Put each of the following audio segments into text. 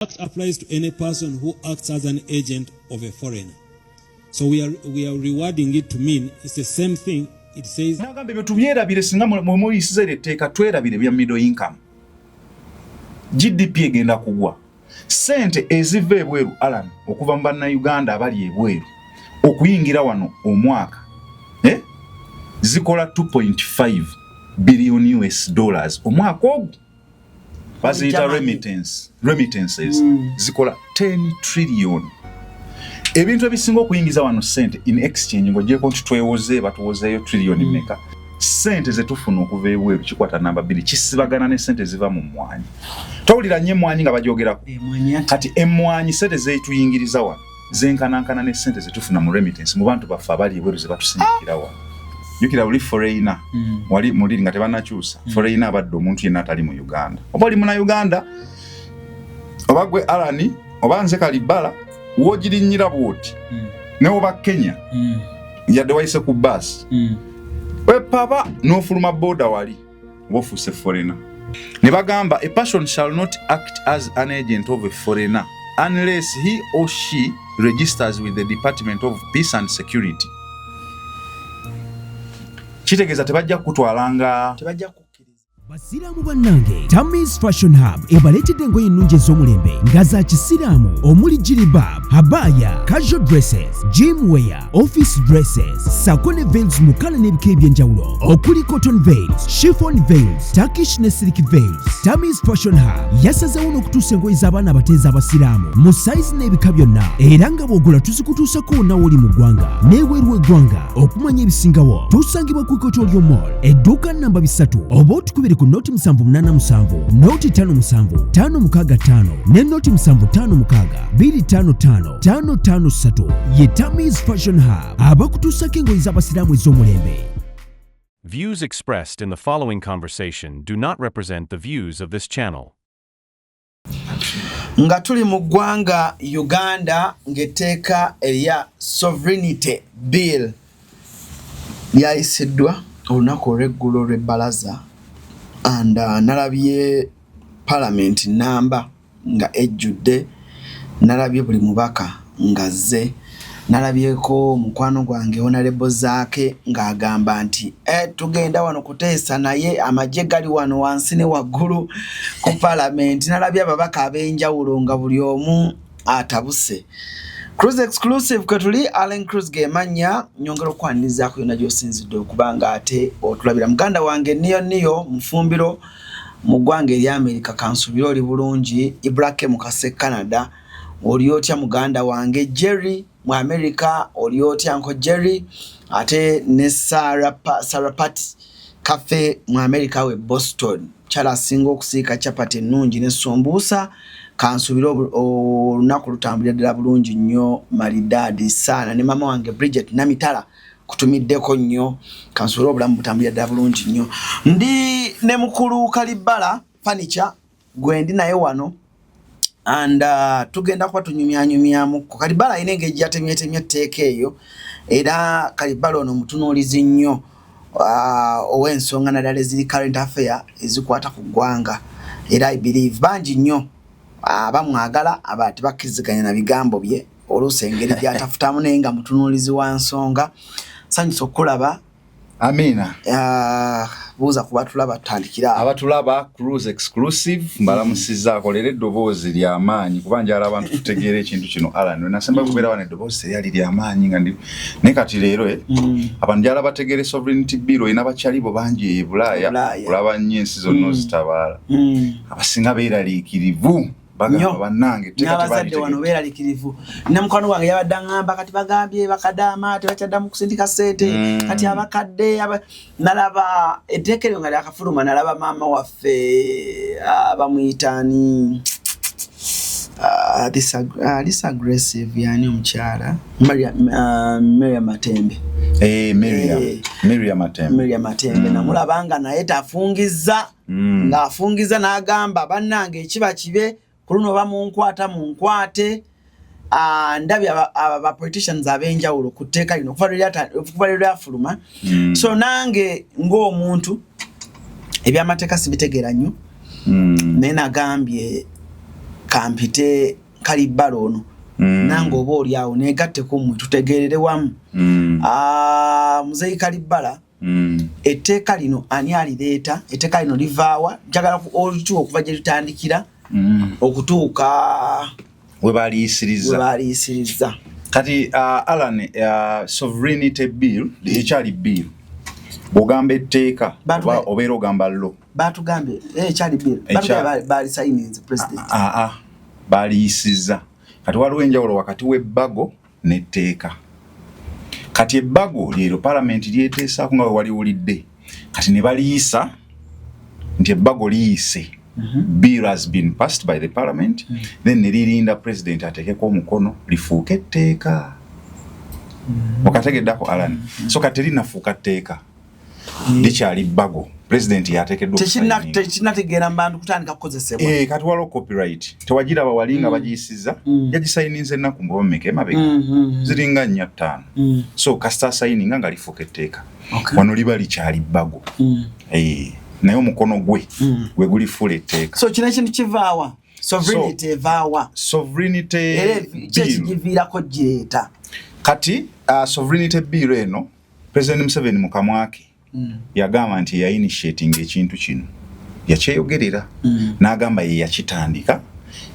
Act applies to any person who acts as an agent of a foreigner. So we are rewarding it to mean it's the same thing. It says nagambe betubyerabire singa muyisiza etteeka twerabire bya middle income. GDP egenda kugwa. Sente eziva ebweru Alan okuva mu bannayuganda abali ebweru okuyingira wano omwaka zikola 2.5 billion US dollars omwaka ogwo. Bazita remittances zikola 10 trillion. Ebintu ebisinga okuyingiza wano sente in exchange ng'ogyeko nti twewoze batuwozeeyo trillion meka. Sente zetufuna okuva ebweru kikwata namba 2 kisibagana ne sente ziva mu mmwanyi. Tawulira nnyo emmwanyi nga bagyogerako. Kati emmwanyi sente zeetuyingiriza wano zenkanankana ne sente zetufuna mu remittance mu bantu baffe abali ebweru ze batusindikira wano. Yukira uli foreigner wali muliri nga tebanakyusa foreigner abadde omuntu yenna atali mu Uganda. Oba oli muna Uganda oba gwe Alani oba nze Kalibala wogirinyira bwoti ne oba Kenya yadde wayise ku bus we papa n'ofuluma boda wali wofuse foreigner. Ne bagamba a person shall not act as an agent of a foreigner unless he or she registers with the Department of Peace and Security. Kitegeza tebajja kutwalanga Basiramu bannange Tammy's Fashion Hub ebaletedde engoye ennungi ez'omulembe nga za kisiraamu omuli jilbab, habaya, casual dresses, gym wear, office dresses, sako ne veils mu kkala n'ebika eby'enjawulo okuli cotton veils, chiffon veils, Turkish ne silk veils. Tammy's Fashion Hub yasazeewo n'okutuusa engoye z'abaana abateezi abasiraamu mu size n'ebika byonna era nga bw'ogula tuzikutuusako wonna woli mu ggwanga n'ebweru w'eggwanga. Okumanya ebisingawo tusangibwa ku Equatorial Mall edduuka namba 3 oba otukubire ku noti 787 noti 57 565 ne noti 756 255 553 ye Tammy's Fashion Hub abakutuusako engoye z'abasiraamu ez'omulembe. Views expressed in the following conversation do not represent the views of this channel. Nga tuli mu ggwanga Uganda ng'etteeka erya Sovereignty Bill lyayisiddwa olunaku olw'eggulo lw'ebbalaza and nalabye parliament namba nga ejjudde, nalabye buli mubaka ngazze, nalabyeko mukwano gwange honorable Zaake ng'agamba nti tugenda wano kuteesa naye amagye gali wano wansi ne waggulu ku parliament. Nalabye ababaka ab'enjawulo nga buli omu atabuse. Cruise exclusive katuli Allen Cruz gemanya nyongero kwanirizaako yonna gy'osinzidde okubanga ate otulabira muganda wange niyo mufumbiro mu ggwanga erya America kansubira oli bulungi. Ibrahim Mukase Canada oli otya muganda wange. Jerry mu America oli otya Uncle Jerry ate ne Sarapati Cafe mu America we Boston chala singo okusiika chapati ennungi ne sombusa kansubira olunaku lutambulira ddala bulungi nnyo maridadi sana. Ne mama wange Bridget Namitala kutumiddeko nnyo kansubira obulamu butambulira ddala bulungi nnyo. Ndi ne mukulu Kalibala furniture gwendi naye wano and tugenda kuba tunyumyanyumyamu. Kalibala ayina engeri gyatemyetemye etteeka eyo era Kalibala ono mutunuulizi nnyo ow'ensonga naddala eziri current affair ezikwata ku ggwanga era I believe bangi nnyo abamwagala aba tebakkiriziganya na bigambo bye oluusi engeri gy'atafutamu naye nga mutunuulizi wa nsonga. Sanyusa okulaba. Amina. Buuza kuba tulaba tutandikira abatulaba Cruise exclusive mbalamusizza akolera eddoboozi ly'amaanyi kuba njala abantu tutegeera ekintu kino Alan nasemba kubeera wano eddoboozi teryali ly'amaanyi nga ndi naye kati leero abantu njala bategeere Sovereignty Bill ina bakyalibo bangi e Bulaaya kulaba nnyo ensi zonna ozitabaala abasinga beeraliikirivu bagamba bannange n'abazadde wano beeraliikirivu. Ne mukwano gwange yabadde aŋŋamba kati bagambye bakadaama tebakyaddamu kusindika ssente kati abakadde nalaba etteeka eryo nga lyakafuluma nalaba maama waffe bamuyitaani this aggressive yani omukyala Miriam Matembe. Miriam Matembe namulabanga naye tafungiza ng'afungiza n'agamba bannange ekiba kibe kuluno bamunkwate ndabye aba politicians ab'enjawulo ku tteeka lino okuva lwe lyafuluma. So nange ng'omuntu ebyamateeka sibitegeera nnyo naye nagambye kampite Kalibbala ono nange oba oli awo negatte ku mmwe tutegeerere wamu muzeeyi Kalibbala etteeka lino ani alireeta etteeka lino livaawa njagala olituuka okuva gye litandikira okutuuka we baliyisiriza kati Alan sovereignty bill ekyali bill bw'ogamba etteeka obeera ogamba lo batugambye ekyali bill balisayininze president baliyisizza kati waliwo enjawulo wakati w'ebbago n'etteeka kati ebbago leero parliament lyeteesaako nga we waliwulidde kati ne baliyisa nti ebbago liyise bill has been passed by the parliament then ne lirinda president ateekeko omukono lifuuke etteeka okategeddako Alan so kati linafuuka tteeka likyali bbago president yateekeddwa tekinategeera mbandu kutandika kukozesebwa kati waliwo copyright tewagiraba walinga bagiyisizza yagisayininze ennaku mbu bameka emabega ziringa 4-5 so kasita asayininga nga lifuuka etteeka wano liba likyali bbago naye omukono gwe gwe gulifuula etteeka so kino ekintu kivaawa sovereignty evaawa kyekigiviirako gireeta kati sovereignty bill eno president Museveni mu kamwake yagamba nti yainitiating ekintu kino yakyeyogerera n'agamba ye yakitandika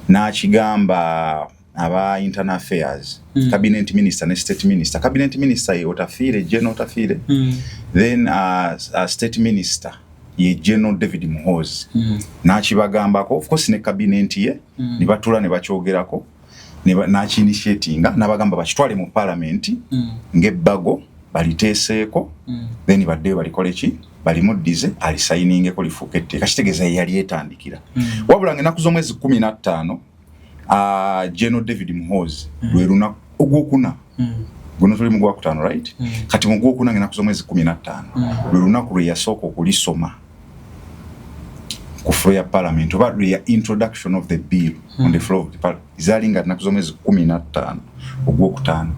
n'akigamba aba internal affairs cabinet minister ne state minister cabinet minister ye Otafiire general Otafiire then state minister ye general David Muhoozi n'akibagambako of course ne cabinet ye ne batula ne bakyogerako n'aki-initiatinga n'abagamba bakitwale mu parliament ng'ebbago baliteeseeko then baddeyo balikole ki balimuddize alisayiningeko lifuuke etteeka kitegeeza ye yali etandikira wabula ng'ennaku z'omwezi 15 general David Muhoozi lwe lunaku ogwokuna guno tuli mu gwakutaano right kati mu gwokuna ng'ennaku z'omwezi 15 lwe lunaku lwe yasooka okulisoma ku floor ya parliament oba lwe introduction of the bill on the floor of the parliament izalinga ennaku z'omwezi 15 ogwokutaano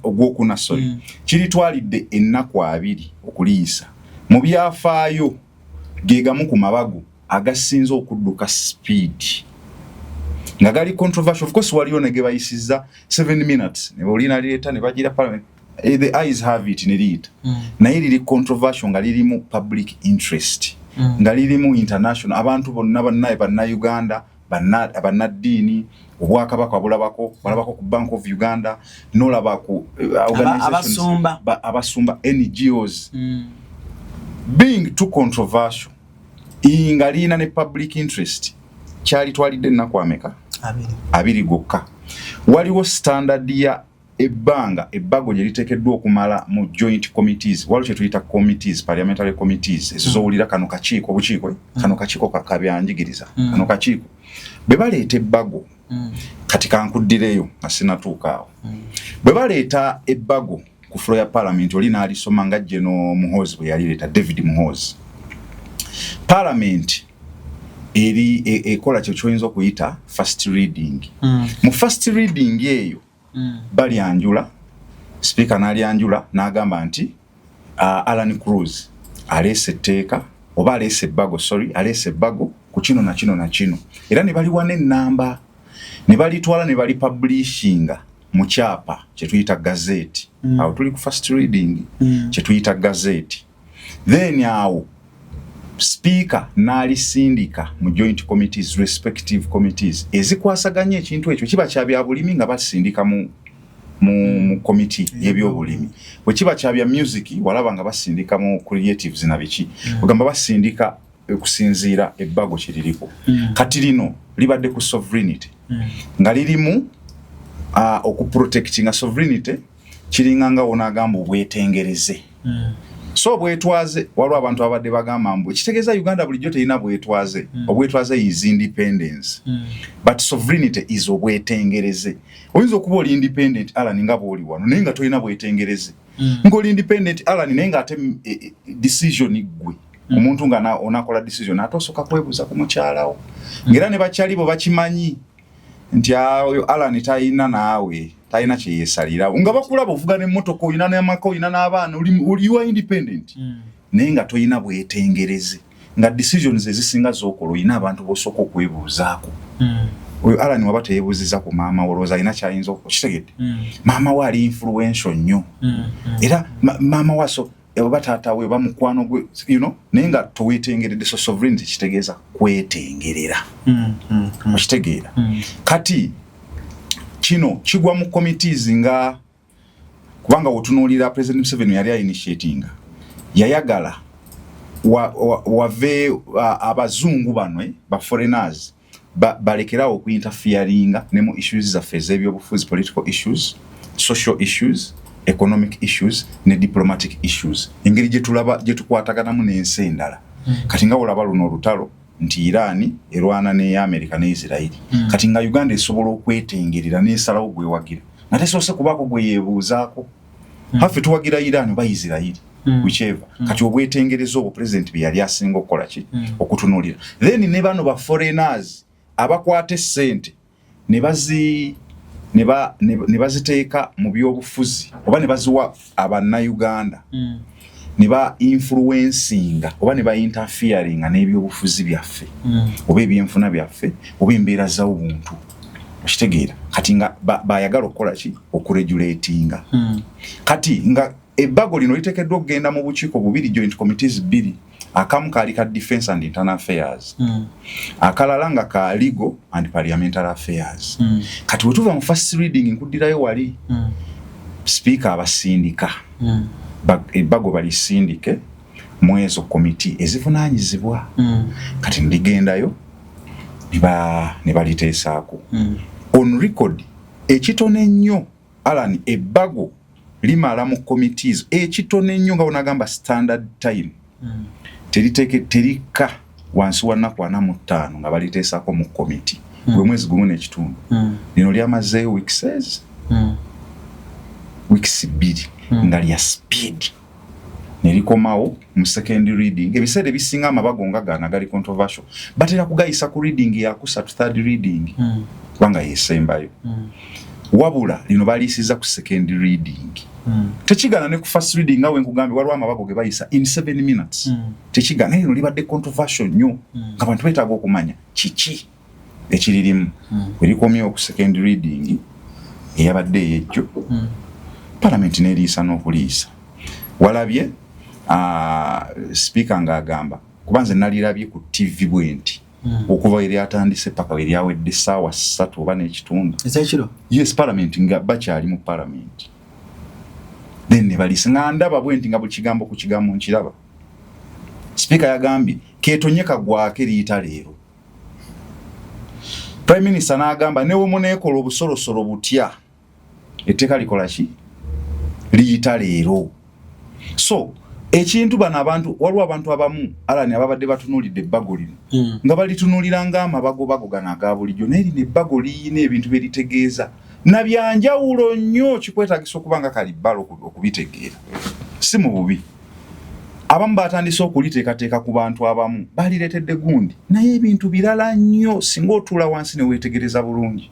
ogwokuna sorry kiritwalidde ennaku 2 okuliyisa mu byafaayo gegamu ku mabago agasinze okudduka speed nga gali controversial of course waliyo ne gebayisizza 7 minutes ne bolina lireeta ne bagira parliament the eyes have it ne liita naye liri controversial nga lirimu public interest nga lirimu international abantu bonna Bannayuganda bannaddiini obwakabaka balabako ku Bank of Uganda n'olaba ku organizations abasumba NGOs being too controversial nga lina ne public interest kyali twalidde ennaku ameka 2 gokka waliwo standard ya ebbago gye liteekeddwa okumala mu joint committees waliwo kye tuyita committees parliamentary committees ezizowulira kano kakiiko kano kakiiko kakabyanjigiriza kano kakiiko bwe baleeta ebbago kati kankuddireyo nga sinatuukaawo bwe baleeta ebbago ku floor ya parliament oli n'alisoma nga General Muhoozi bwe yalireeta David Muhoozi parliament eri ekola kyo kyoyinza okuyita first reading mu first reading eyo balyanjula speaker n'alyanjula n'agamba nti Alan Cruz aleese etteeka oba aleese ebbago ku kino na kino na kino era ne baliwa n'ennamba ne balitwala ne bali publishinga mu kyapa kye tuyita gazette awo tuli ku first reading kye tuyita gazette then awo speaker n'alisindika mu joint committees respective committees ezikwasaganya ekintu ekyo kiba kya bya bulimi nga basindika mu committee y'ebyobulimi bwe kiba kya bya music walaba nga basindika mu creatives na biki ogamba basindika okusinziira ebbago kiririko kati lino libadde ku sovereignty nga lirimu okuprotectinga sovereignty kiringa nga wona agamba obwetengereze so bwetwaze waliwo abantu abadde bagamba mbu ekitegeeza Uganda bulijjo terina bwetwaze obwetwaze is independence but sovereignty is obwetengereze oyinza okuba oli independent Alan nga bw'oli wano naye nga tolina bwetengereze ng'oli independent Alan naye nga ate decision gwe omuntu nga onakola decision ate osooka kwebuuza ku mukyalawo ng'era ne bakyali bo bakimanyi nti oyo Alan talina naawe talina kye yeesalira nga bakulaba ovuga n'emmotoka oyina n'amaka oyina n'abaana oli independent naye nga toyina bwetengereze nga decisions ezisinga z'okola ina abantu bosoko okwebuuzaako oyo Alan waba teyebuuziza ku maama olowooza alina kyayinza okukitegedde maama we ali influential nnyo era maama waso oba taata we oba mukwano gwe naye nga toweetengeredde so sovereignty kitegeeza kwetengerera okitegeera kati kino kigwa mu committees nga kubanga otunuulira President Museveni yali initiatinga yayagala wave abazungu bano ba foreigners balekerawo okuinterferinga ne mu issues zaffe ez'ebyobufuzi, political issues, social issues, economic issues ne diplomatic issues. Engeri gye tukwataganamu n'ensi endala. Kati nga olaba luno olutalo nti Iran erwana ne America ne Israel. Kati nga Uganda esobola okwetengerera n'esalawo gwewagira. Nga tesoose kubaako gwe yeebuuzaako. Haffe tuwagira Iran oba Israel. Whichever. Kati obwetengerezo obwo president bye yali asinga okukola ki okutunuulira. Then ne bano ba foreigners abakwate ssente ne baziteeka mu byobufuzi oba ne baziwa abannauganda ne ba influencinga oba ne ba interferinga n'ebyobufuzi byaffe oba ebyenfuna byaffe oba embeera z'obuntu okitegeera kati nga bayagala okukola ki okuregulatinga kati nga ebbago lino liteekeddwa okugenda mu bukiiko bubiri joint committees bbiri akamu kaali ka defense and internal affairs akalala nga ka legal and parliamentary affairs kati wetuva mu first reading nkuddirayo wali speaker abasindika ebbago balisindike mu ezo committee ezivunaanyizibwa kati ndigendayo ne baliteesaako on record ekitone ennyo Alan ebbago limala mu committees ekitone ennyo nga onagamba standard time terika wansi wa nnaku 45 nga baliteesaako mu committee gwe mwezi gumu n'ekitundu lino lyamazeeyo weeks bbiri nga lya speed nerikomawo mu second reading ebiseera ebisinga amabago nga gana gali controversial batera kugayisa ku reading yakusatu third reading kubanga yesembayo wabula lino balisiza ku second reading techigana ne ku first reading nga wenkugambye waliwo amabago ge bayisa in 7 minutes techigana lino libadde controversial nnyo nga abantu betaaga okumanya kiki ekiririmu welikomyewo ku second reading eyabadde ey'ejjo parliament n'eriisa n'okuliisa walabye speaker ng'agamba kubanze nalirabye ku TV bwenti okuva eri atandise paka eri awedde ssaawa 3 oba n'ekitundu ekiro yes parliament nga bakyali mu parliament then ne balisa nga ndaba bwenti nga buli kigambo ku kigambo nkiraba speaker yagambye ketonyeka gwake liyita leero prime minister n'agamba newe muneekola obusolosolo butya etteeka likola ki liyita leero so ekintu bano abantu waliwo abantu abamu Alan ababadde batunuulidde ebbago lino nga balitunuulira ng'amabagobago gano aga bulijjo naye lino ebbago liyina ebintu bye litegeeza na byanjawulo nnyo kikwetagisa okuba nga kalibbala okubitegeera si mu bubi abamu batandise okuliteekateeka ku bantu abamu balireetedde gundi naye ebintu birala nnyo singa otuula wansi ne weetegereza bulungi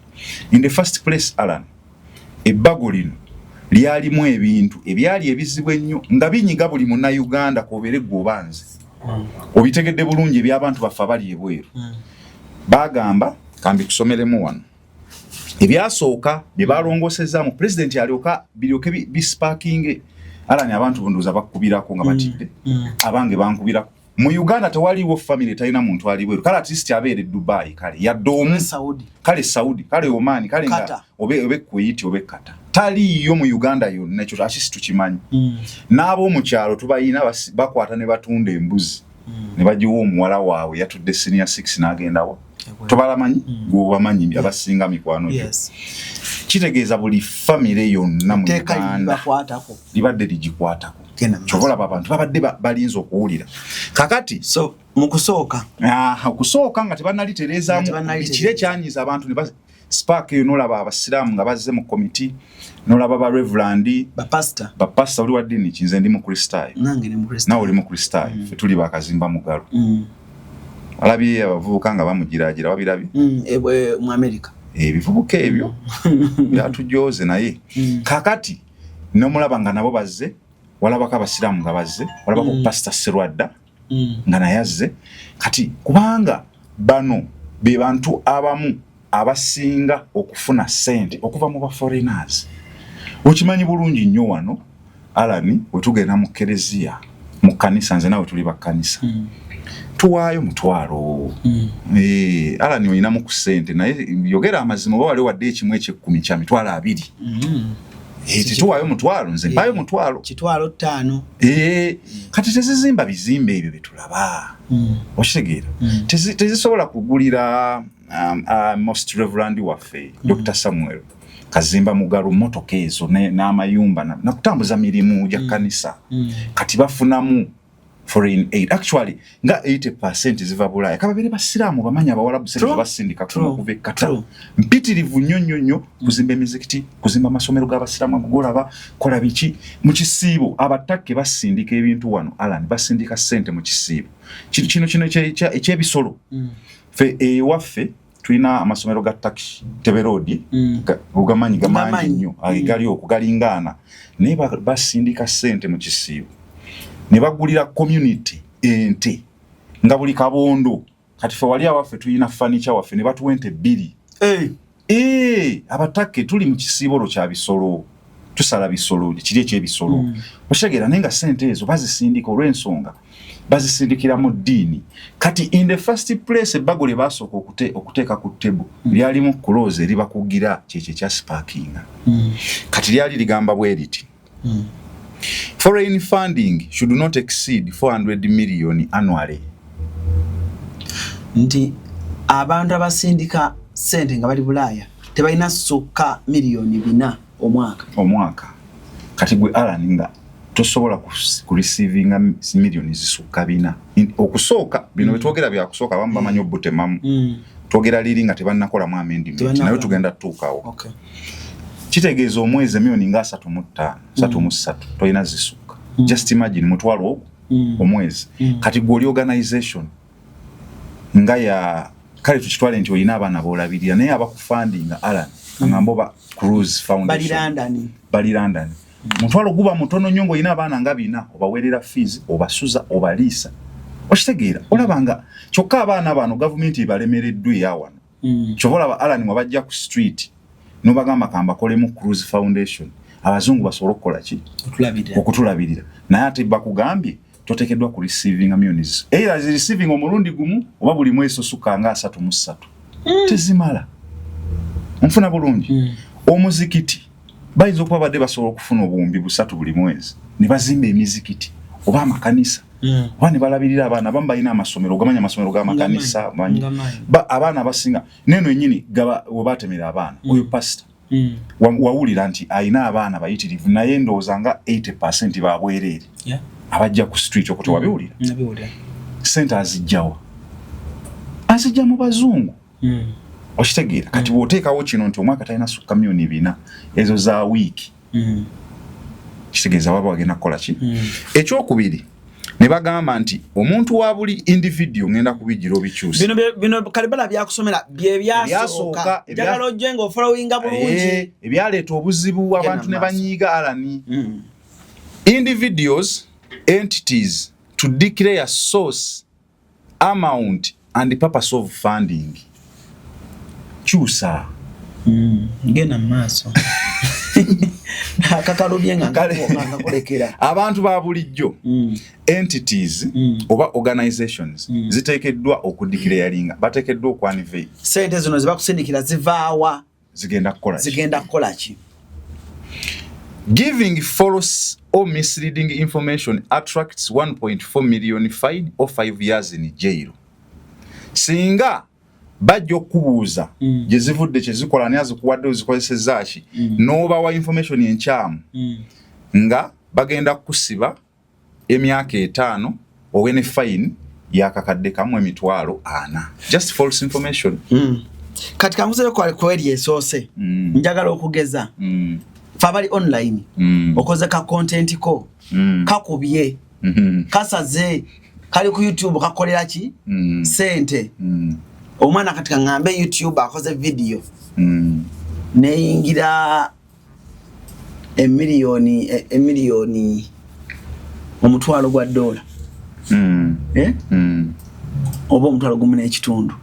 in the first place Alan ebbago lino lyalimu ebintu ebyali ebizibu ennyo nga binyiga buli munnauganda kobeere gwobanze obitegedde bulungi eby'abantu baffe abali ebweru bagamba kambi kusomeremu wano ebyasooka bye balongosezaamu pulezidenti alyoka biryoke bisparkinge Alan abantu bondoza bakubirako nga batidde abange bankubirako mu Uganda tewaliwo family talina muntu ali bweru kale at least abeere Dubai kale yadoomu Saudi kale Oman kale nga obe Kuwait obe Qatar taliyo mu Uganda yonna ekyo akisi tukimanyi n'abo mu kyalo tubayina bakwata ne batunda embuzi ne bagiwa omuwala waabwe yatudde senior 6 n'agendawo tobalamanyi gwobamanyi abasinga mikwano kitegeeza buli family yonna mu Uganda libadde ligikwatako kyobola abantu babadde balinza okuwulira kakati so mukusooka okusooka nga tebanalitereezaamu kire kyanyiza abantu ne spark eyo nolaba abasiraamu nga bazze mu committee nolaba ba reverend bapasta oli wa ddiini kinze ndi mukristaayo nawe oli mukristaayo ffe tuli bakazimba mugalo alabye abavubuka nga bamugiraagira wabirabye mu America ebivubuka ebyo byatujooze naye kakati nomulaba nga nabo bazze walabako abasiraamu nga bazze walabako pastor Serwadda nga nayazze kati kubanga bano be bantu abamu abasinga okufuna sente okuva mu ba foreigners. Okimanyi bulungi nnyo wano Alani wetugenda mu Kereziya mu kanisa nze nawe tuli bakkanisa tuwaayo mutwalo Alani oyina mu kusente naye yogera amazima oba wali wadde ekimu eky'ekkumi kya mitwalo 2 tuwaayo mutwalo nze mpayo mutwalo kitwalo 5 kati tezizimba bizimbe ebyo betulaba okitegeera tezisobola kugulira most reverend waffe Dr. Samuel Kazimba Mugalu motoka ezo n'amayumba na kutambuza mirimu ya kanisa kati bafunamu foreign aid actually nga 80% ziva Bulaya kababere basiramu bamanya abawalabu sente basindika kuve kata mpitirivu nyonyonyo kuzimba emizikiti kuzimba amasomero g'abasiramu mugolaba kola biki mu kisiibo abatake basindika ebintu wano Alan basindika sente mu kisiibo kino ekyebisolo fe waffe tulina amasomero ga taxi teberodi ugamanyi gamanyi nnyo agali okugalingana ne basindika sente mu kisiibo ne bagulira community ente nga buli kabondo kati fe wali awaffe tulina furniture waffe ne batuwente 2 abatake tuli mu kisiibolo kya bisolo tusala bisolo kiri ekyebisolo oshegera nenga sente ezo bazisindika olw'ensonga bazisindikira mu ddiini kati in the first place bagole basooka okuteeka ku table lyali mu close liba kugira kyekye kya sparking kati lyali ligamba bwe liti foreign funding should not exceed 400 million annually. Nti abantu abasindika sente nga bali Bulaya tebalina sukka miliyoni 4 omwaka. Kati gwe Alan nga tosobola ku receivinga miliyoni zisukka 4 okusooka bino betwogera bya kusooka bamba manyo obutemamu twogera liri nga tebannakola mu amendment nayo tugenda tuukawo. Okay. Kitegeeza omwezi miliyoni nga 3.3 toyina zisukka. Just imagine mutwalo omwezi kati gwe organization nga ya kale tukitwale nti oyina abaana boolabirira naye abakufundinga Alan ngambo ba Cruise Foundation bali London mutwalo guba mutono nyongo oyina abaana nga 4 obawerera fees obasuza obaliisa okitegeera olabanga kyokka abaana bano government ibalemereddwa yawano kyobola ba Alan wabajja ku street nobagamba kamba kolemu Cruise Foundation abazungu basobola okukola ki okutulabirira naye ate bakugambye totekeddwa ku receiving ammunities era receiving omulundi gumu oba buli mwezi osuka nga 3 tezimala mfuna bulungi omuzikiti bayinza okuba badde basobola okufuna obuwumbi 3 buli mwezi ne bazimba emizikiti oba amakanisa wani balabirira abaana bambayina amasomero gamanya amasomero g'amakanisa abaana abasinga neno ennyini gaba webatemera abaana oyo pastor wawulira nti ayina abaana bayitirivu naye ndowooza nga 80% babwerere abajja ku street okuti wabiwulira sente azijjawa azijja mu bazungu okitegeera kati bw'oteekawo kino nti omwaka talina sukka miliyoni 4 ezo za wiiki kitegeeza baba bagenda kukola ki ekyokubiri ne bagamba nti omuntu wa buli individual ngenda kubijjira obikyusa bino kalibala byakusomera bye byasooka jagala ojje nga followinga bulungi ebyaleeta obuzibu abantu ne banyiiga Alani individuals entities to declare source amount and purpose of funding chusa ngena maso akakalubye nga kolekera abantu ba bulijjo entities oba organizations ziteekeddwa okudeclaringa bateekeddwa okwanivate sente zino zibakusindikira zivaawa zigenda kukola ki giving false or misleading information attracts 1.4 million fine or 5 years in jail. Singa bajjo kubuuza gye zivudde kye zikola ne azikuwadde ozikozesezza ki n'oba wa information enkyamu nga bagenda kusiba emyaka 5 owe ne fine yakakadde kamwe emitwalo 4 just false information. Kati kanguze kweli esoose njagala okugeza fabali online okoze ka content ko kakubye kasaze kali ku YouTube kakolera ki sente omwana katika ngambe YouTube akoze video neyingira emiliyoni omutwalo gwa dola oba omutwalo gumu n'ekitundu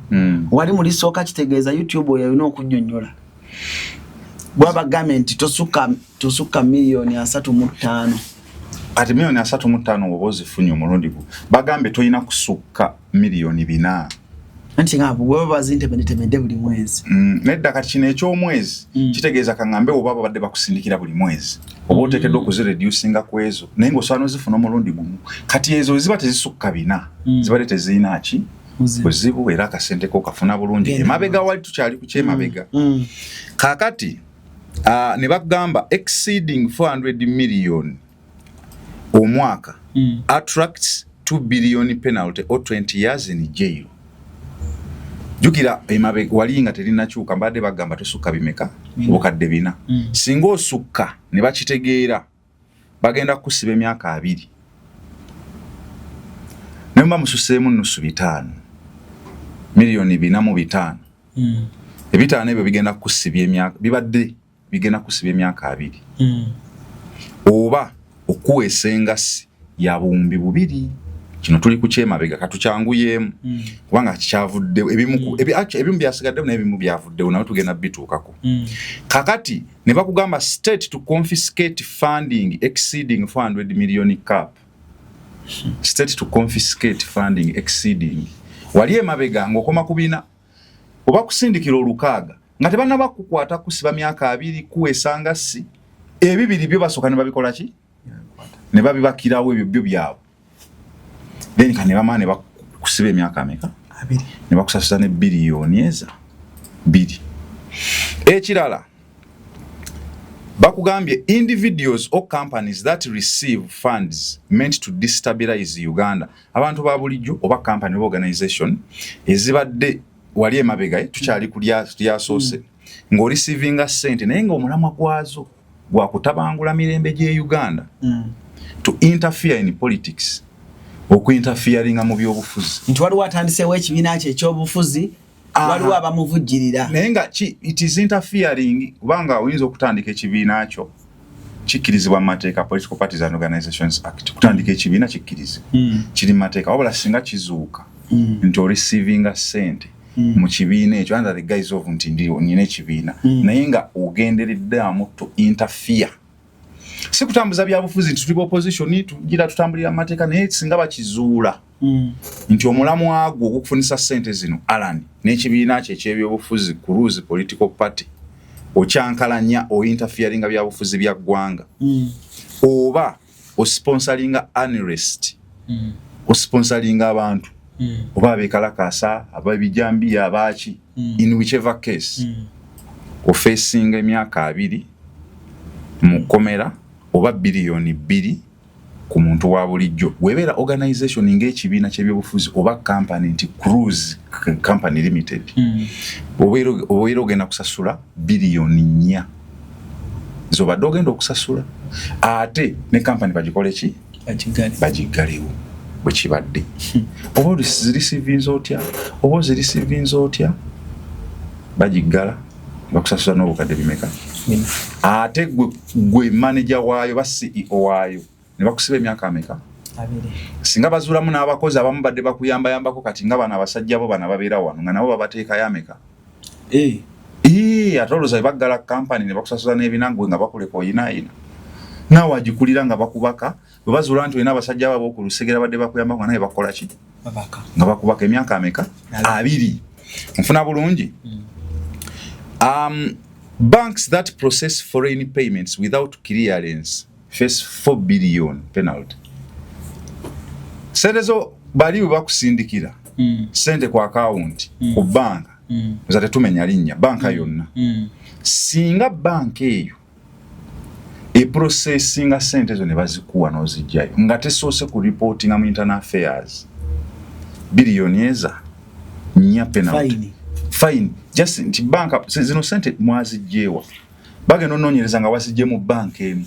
wali muli sooka kitegeeza YouTube oyo alina okunnyonnyola bw'abagambye nti tosukka miliyoni 35 ati miliyoni 35 oba ozifunye omulundi gwo bagambye toyina kusukka miliyoni 4 anti ngabo bwe bazintebendetemedde buli mwezi nedda kati kino eky'omwezi kitegeeza kaŋŋambe oba babadde bakusindikira buli mwezi oba oteekeddwa okuzireducinga ku ezo naye ng'osobola n'ozifuna omulundi gumu kati ezo ziba tezisukka 4 zibadde tezirina ki buzibu era akasente ko kafuna bulungi emabega wali tukyali ku kyemabega kaakati ne bagamba exceeding 400 million omwaka attracts 2 billion penalty or 20 years in jail. Jukira emabega wali nga terinakyuka mbadde bagamba tosukka bimeka obukadde 4 singa osukka ne bakitegeera bagenda kusiba emyaka 2 nemba mususeemu nusu 5 miliyoni 4 ebitaano ebyo bigenda kusibya emyaka bibadde bigenda kusibya emyaka 2 oba okuwesengasi ya buwumbi 2 kino tuli ku kyemabega katukyanguyemu kubanga kyavudde ebimu byasigadde n'ebimu byavudde nawe tugenda bituukako kakati ne bakugamba state to confiscate funding exceeding 400 million cap state to confiscate funding exceeding wali emabega ng'okoma kubina oba kusindikira olukaaga nga tebanaba kukwata kusiba myaka 2 kuwesanga si ebibiri byo basooka ne babikola ki ne babibakirawo ebyo byabwe then kan ne bamane bakusiba emyaka ameka 2 ne bakusasula ne biliyoni eza 2 ekirala bakugambye individuals or companies that receive funds meant to destabilize Uganda abantu ba bulijjo oba company or organization ezibadde wali emabega tukyali kulya source ngo receiving a cent naye nga omulamwa gwazo gwa kutabangula mirembe gye Uganda to interfere in politics okuinterferinga mu byobufuzi nti waliwo atandiseewo ekibiina kye ekyobufuzi waliwo abamuvujjirira naye nga it is interfering kubanga oyinza okutandika ekibiina kyo kikkirizibwa mu mateeka Political Parties and Organizations Act kutandika ekibiina kikkirizibwa kiri mu mateeka wabula singa kizuuka nti receiving a cent mu kibiina ekyo under the guise of nti nina ekibiina naye nga ogendereddeamu to interfere si kutambuza byabufuzi nti tuli opposition tugira tutambulira amateeka naye singa bakizuula nti omulamu agwo okufunisa sente zino Alan n'ekibiina kye eky'ebyobufuzi ku rules political party okyankalanya o interferinga byabufuzi bya ggwanga oba o sponsoringa unrest o sponsoringa abantu oba abekalakasa ababijambiya abaaki in whichever case ofacing emyaka 2 mu komera oba biliyoni 2 ku muntu wa bulijjo webera organization ng'ekibiina ky'ebyobufuzi oba company nti Cruise Company Limited obwero ogenda kusasula biliyoni 4 zoba dogenda okusasula ate ne company bagikole ki bagigalewo bwe kibadde oba zirisivinza otya bagigala bakusasula n'obukadde bimeka ate gwe manager waayo ba CEO waayo ne bakusiba emyaka ameka 2 singa bazuulamu n'abakozi abamu badde bakuyambayambako kati nga bana abasajja bo bana babeera wano nga nabo babateeka yameka atoloza baggala company ne bakusasula n'ebinangwe nga bakuleka oyinaayina naawe agikulira nga bakubaka bwe bazuula nti olina abasajja babo ku lusegera badde bakuyambako naye bakola ki nga bakubaka emyaka ameka 2 nfuna bulungi banks that process foreign payments without clearance face 4 billion penalty. Sente zo bali bakusindikira sente kwa account ku banka zate tumenya linnya banka yonna singa banka eyo processing sente zo ne bazikuwa n'ozijjayo nga tesoose ku reporting mu internal affairs billion eza nya penalty fine just nti banka zino sente mwazijjewa bagenda ononyereza nga wasijje mu banka emu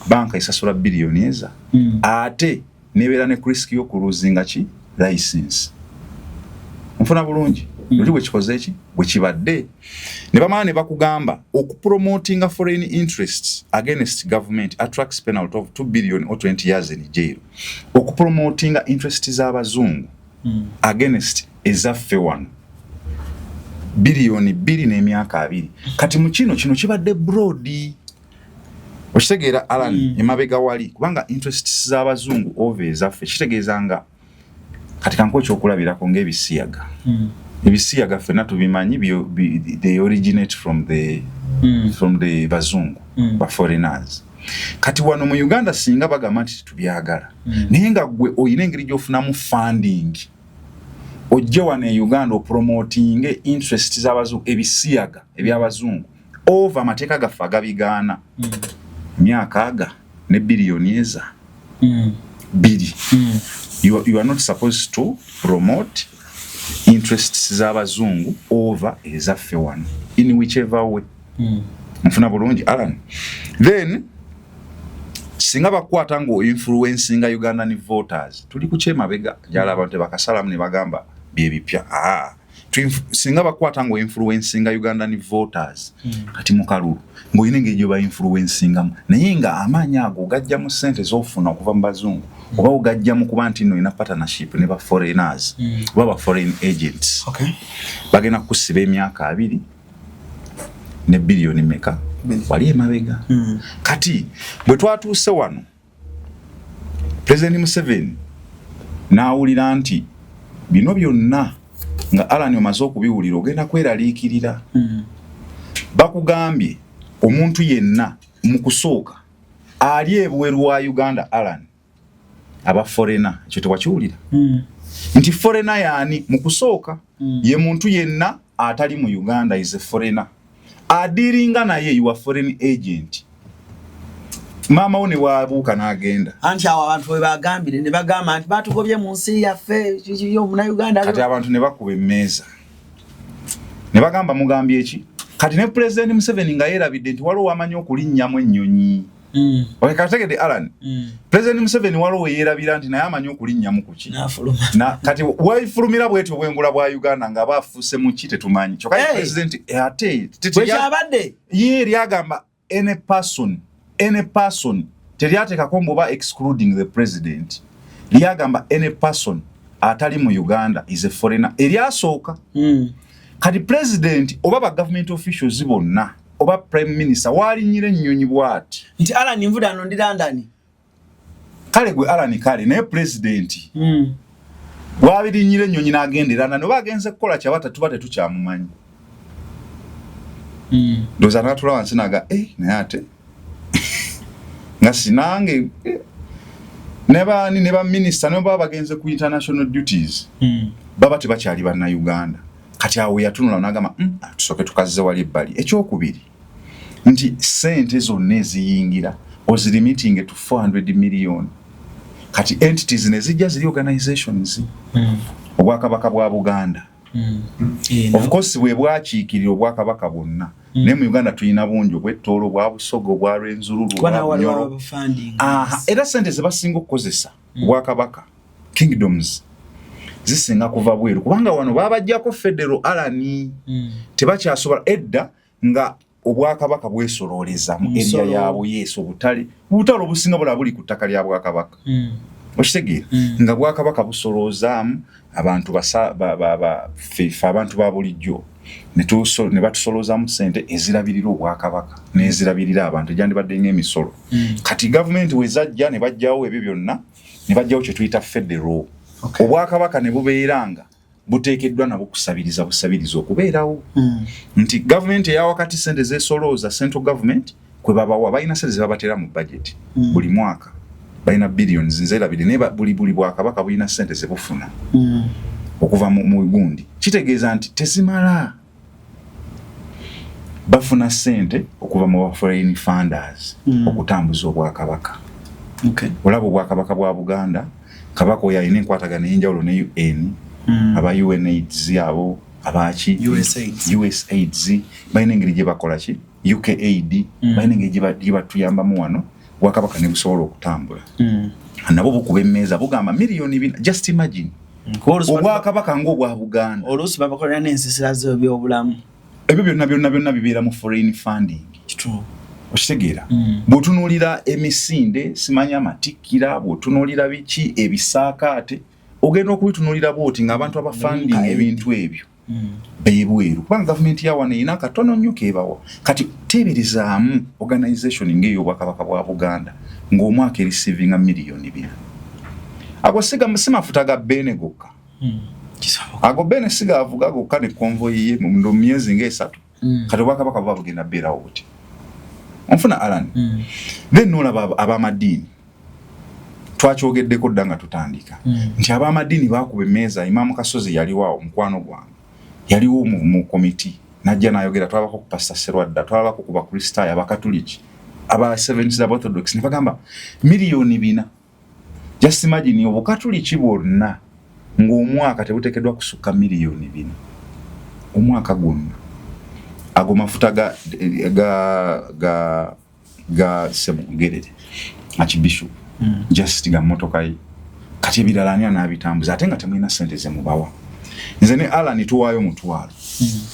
banka isasula billion eza ate nebeera ne risk yo kuluzinga ki license mfuna bulungi luli bwekikoze eki bwekibadde ne bamala ne bakugamba okupromotinga foreign interests against government attracts penalty of 2 billion or 20 years in jail. Okupromotinga interests z'abazungu against ezaffe wano billion 2 n'emyaka 2 kati mu kino kibadde broad okitegeera Alan emabega wali kubanga interests z'abazungu over ezaffe kitegeeza nga kati kanko ekyokulabirako ng'ebisiyaga ebisiyaga ffenna tubimanyi they originate from the bazungu ba foreigners kati wano mu Uganda singa bagamba nti tubyagala naye nga gwe oyina engeri gy'ofunamu funding ojja wano e Uganda opromoting interest z'abazungu ebisiyaga eby'abazungu over amateeka gaffe agabigaana myaka aga ne billion eza bili you are not supposed to promote interests z'abazungu over ezaffe wano in whichever way mfuna bulungi Alan then singa bakwata ngo influencing Ugandan voters tuli ku kyemabega jala abantu bakasalamu ne bagamba byebipya singa bakwata ngo influencing Ugandan voters kati mukalulu ngoyine ngejo ba influencing naye nga amanya ago gajja mu sente zofuna okuva mu bazungu oba ugajja mu kuba nti no ina partnership ne ba foreigners baba foreign agents bagena kusiba emyaka 2 ne billion meka wali emabega kati bwe twatuuse wano President Museveni naawulira nti bino byonna nga Alan omaze okubiwulira ogenda kweraliikirira bakugambye omuntu yenna mu kusooka ali ebweru wa Uganda Alan aba foreigner ekyo tewakiwulira nti foreigner yaani mu kusooka ye muntu yenna atali mu Uganda is a foreigner adiringa naye you are foreign agent mama one waabuuka n'agenda anti awo abantu we bagambire ne bagamba nti batugobye mu nsi yaffe yo mu Uganda kati abantu ne bakuba emmeeza ne bagamba mugambye eki kati ne President Museveni nga yerabidde nti waliwo amanyi okulinnyamu ennyonyi Wakategede Alan President Museveni waliwo yerabira nti naye amanyi okulinnyamu kuki na kati waifulumira bwetyo bwengula bwa Uganda nga bafuuse mu kite tumanyi kyokka president ate bwekabadde ye lyagamba any person teryateeka kombo ba excluding the president lyagamba any person atali mu Uganda is a foreigner eryasooka kati president oba ba government officials bonna oba prime minister wali nyire nnyonyi bwati nti Alan Nvuda no ndi London kale gwe Alan kale ne president wabiri nyire nnyonyi nagenderana no bagenze kukola kyabata tubate tukyamumanyi doza natula wansi naga naye ate ngasinange neba minister no baba bagenze ku international duties baba tebakyali bana Uganda kati awo yatunula nagama tusoke tukaze wali ebbali ekyokubiri nti sente zonna eziyingira ozilimiting to 400 million kati entities nezijja ziri organizations obwakabaka bwa Buganda of course bwe bwakiikirira obwakabaka bwonna ne mu Uganda tuyina bungi obwettoolo bwa Busogo bwa Rwenzururu era sente zebasinga okukozesa obwakabaka kingdoms zisinga kuva bweru kubanga wano babajjako federal alani tebakyasobola edda nga obwakabaka bwesololeza mu area yaabo yeso butale obusinga buli ku ttaka lya bwakabaka okitegeera nga bwakabaka busolozaamu abantu fefe abantu ba bulijjo ne batusolozamu sente ezirabirira obwakabaka n'ezirabirira abantu egyandibadde ng'emisolo kati gavumenti wezajja ne bajjawo ebyo byonna ne bajjawo kye tuyita federal obwakabaka ne bubeeranga buteekeddwa nabo kusabiriza busabiriza okubeerawo nti gavumenti eya wakati sente zeesolooza central government kwe babawa balina sente ze babatera mu budget buli mwaka balina billions nzerabiri ne buli bwakabaka bulina sente ze bufuna okuva mu gundi kitegeeza nti tezimala bafuna sente okuva mu foreign funders okutambuza obwakabaka olaba obwakabaka bwa Buganda kabako ya ine nkwatagana enjawulo ne UN aba UNAIDS abo abachi USAIDS bayina engeri gye bakola ki UKAID bayina engeri gye batuyamba mu wano bwakabaka ne busobola okutambula nabo bukuba emmeeza bugamba miliyoni just imagine Obwakabaka ng'obwa Buganda oluusi babakolera n'ensisira z'ebyobulamu ebyo byonna bibeera mu foreign funding. Okitegeera bw'otunuulira emisinde simanya amatikkira bw'otunuulira biki ebisaakaate ogenda okubitunuulira bw'oti ng'abantu abafanding ebintu ebyo beebweru kubanga gavumenti ya wano erina akatono nnyo keebawa. Kati teeberezaamu organisation ng'ey'obwakabaka bwa Buganda ng'omwaka erisivinga miliyoni 2. Ago simafuta ga Beene gokka. Ago Beene sigaavuga gokka ne konvoyi ye mu myezi nga 3. Kati obwakabaka bwa bugenda beerawo buti. Onfuna Alan. Then n'olaba ab'amadiini. Twakyogeddeko dda nga tutandika. Nti ab'amadiini baakuba emmeeza Imam Kasozi yaliwo mukwano gwange. Yaliwo mu komiti. Najja n'ayogera twalabako ku Pastor Serwadda, twalabako ku Bakristaayo, Abakatuliki, aba Seventh Orthodox ne bagamba miliyoni 4. Just imagine Obukatuliki bwonna ng'omwaka tebuteekeddwa kusukka miliyoni 4. Omwaka gwonna. Ago mafuta ga Semugerere Archbishop just ga motoka yi kati ebirala ani anaabitambuza ate nga temulina ssente ze mubawa. Nze ne Alan tuwaayo mutwalo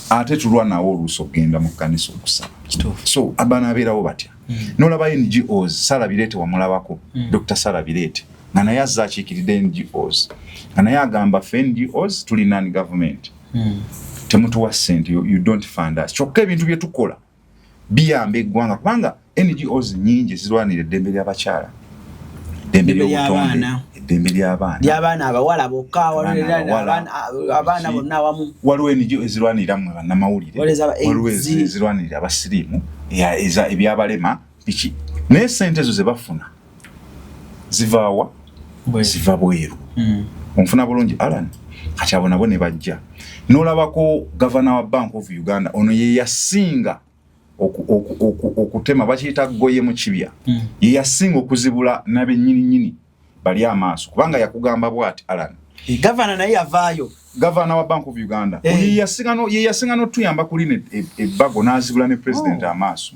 ate tulwa nawo oluusi okugenda mu kkanisa okusaba. So abaana abeerawo batya n'olaba NGOs Sarah Birete wamulabako Dr. Sarah Birete nga naye azza akiikiridde NGOs nga naye agamba ffe NGOs tuli non-government temutuwa ssente you don't fund us. Kyokka ebintu bye tukola biyamba eggwanga kubanga NGOs nnyingi zirwanira eddembe ly'abakyala, eddembe ly'obutonde, eddembe ly'abaana abawala bokka abaana bonna awamu. Waliwo NGOs ezirwanira mu bannamawulire, waliwo ezirwanira abasiriimu ebyabalema biki naye ssente ezo ze bafuna zivaawa ziva bweru. Onfuna bulungi Alan. Kati abo nabo ne bajja n'olabako Governor wa Bank of Uganda ono ye yasinga okutema bakiyita goye mu kibya ye yasinga okuzibula n'abennyini bali amaaso kubanga yakugamba bw'ati Alan Governor naye yavaayo Governor wa Bank of Uganda ye yasinga n'otuyamba kulina ebbago n'azibula ne President amaaso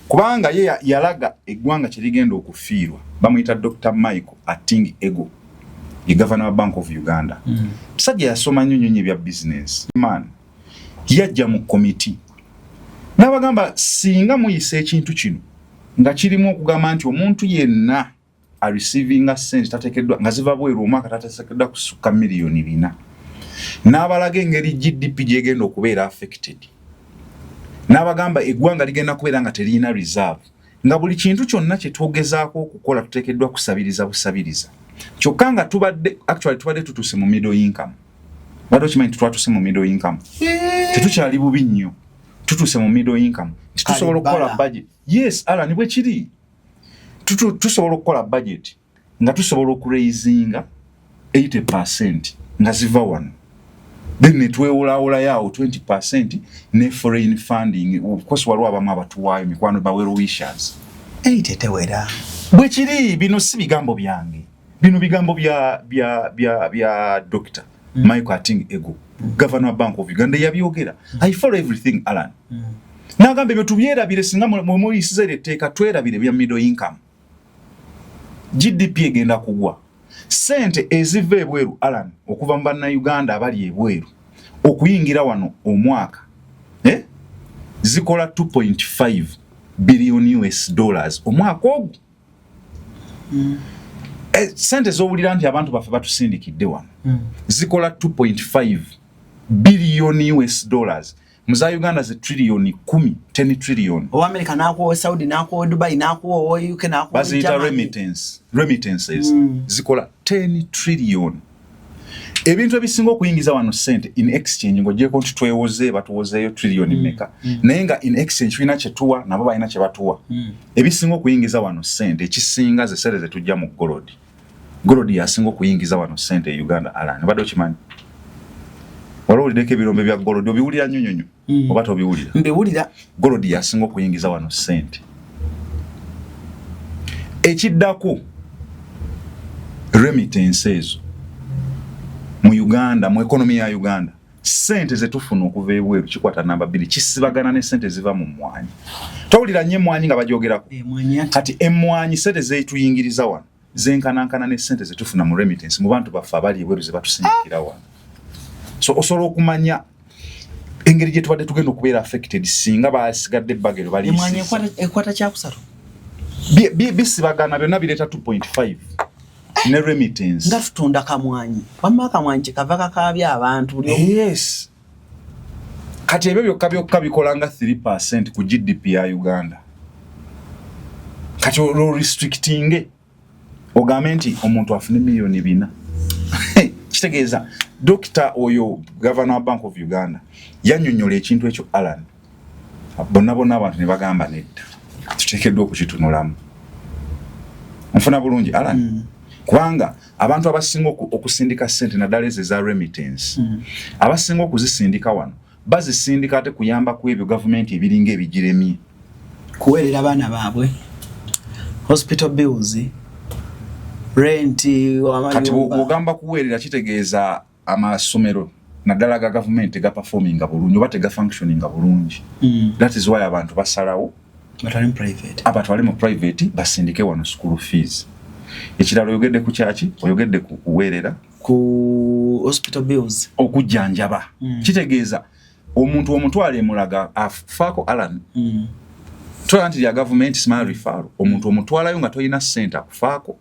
kubanga ye yalaga eggwanga kye ligenda okufiirwa bamuyita Dr. Michael Ating Ego ye Governor wa Bank of Uganda. Sajja yasoma nnyo bya business man yajja mu committee n'abagamba singa muyisa ekintu kino nga kirimu okugamba nti omuntu yenna a receiving a cent tateekeddwa nga ziva bweru omwaka tateekeddwa kusukka miliyoni 4 n'abalaga engeri GDP gyegenda okubeera affected n'abagamba eggwanga ligenda kubeera nga terina reserve nga buli kintu kyonna kye twogezaako okukola tuteekeddwa kusabiriza busabiriza. Kyokka nga tubadde tutuse mu middle income. Bado kimanyi twatuse mu middle income. Tetukyali bubi nnyo. Tutuse mu middle income. Tusobola okukola budget. Yes, Alan bwe kiri. Tusobola okukola budget nga tusobola okuraisinga 80% nga ziva wano. Then netwewolawula yawo 20% ne foreign funding. Of course waliwo abamu abatuwaayo mikwano bawero wishers. Tewera. Bwe kiri bino si bigambo byange. Bino bigambo bya Dr. Michael Ating Ego, Governor of Bank of Uganda yabyogera. I follow everything Alan. Nagamba ebyo tubyerabire singa mu isizere teeka twerabire bya middle income. GDP egenda kugwa. Sente eziva ebweru Alan okuva mu banna Uganda abali ebweru okuyingira wano omwaka zikola 2.5 billion US dollars omwaka ogwo. Sente z'owulira nti abantu baffe batusindikidde wano zikola 2.5 billion US dollars. Muza Uganda ze trillion 10 trillion. O America nakuwa Saudi nakuwa Dubai nakuwa UK nakuwa bazita remittances zikola 10 trillion. Ebintu ebisinga okuyingiza wano sente in exchange ng'ogyeko nti twewoze batuwozeeyo trillion meka naye nga in exchange tulina kye tuwa nabo balina kye batuwa. Ebisinga okuyingiza wano sente ekisinga ze sente zetujja mu gold yasinga okuyingiza wano sente e Uganda Alan bado kimanyi walowuliddeko ebirombe bya gold obiwulira nnyo oba tobiwulira? Mbiwulira. Gold yasinga okuyingiza wano sente. Ekiddako remittances mu Uganda mu economy ya Uganda sente zetufuna okuva ebweru kikwata namba 2 kisibagana ne sente ziva mu mmwanyi. Tawulira nnyo emmwanyi nga bajoogerako. Kati emmwanyi sente zeetuyingiriza wano zenkanankana ne ssente zetufuna mu remittance mu bantu baffe abali ebweru ze batusindikira wano. So osobola okumanya engeri gye tubadde tugenda okubeera affected singa basigadde ebbagero bali emwanyi ekwata kyakusatu bisibagana byonna bireeta 2.5 ne remittance nga tutunda kamwanyi wamma akamwanyi kikava kakabya abantu buli yes kati ebyo byokka bikola nga 3% ku GDP ya Uganda. Kati lo restricting ogambe nti omuntu afune miliyoni 4 kitegeeza Dr. Oyo Governor wa Bank of Uganda yannyonnyola ekintu ekyo Alan bonna abantu ne bagamba nedda tuteekeddwa okukitunulamu nfuna bulungi Alan kubanga abantu abasinga okusindika ssente naddala ezo za remittance abasinga okuzisindika wano bazisindika ate kuyamba ku ebyo gavumenti ebiringa ebigiremye kuweerera abaana baabwe hospital bills rent kati ogamba kuweerera kitegeeza amasomero naddala ga gavumenti ga performing bulungi oba tega functioning bulungi that is why abantu basalawo abatwale mu private basindike wano school fees. Ekiralo oyogedde ku kyaki oyogedde ku kuweerera ku hospital bills okujjanjaba kitegeeza omuntu omutwale emulaga afaako Alan tola nti ya government small referral omuntu omutwalayo nga toyina ssente akufaako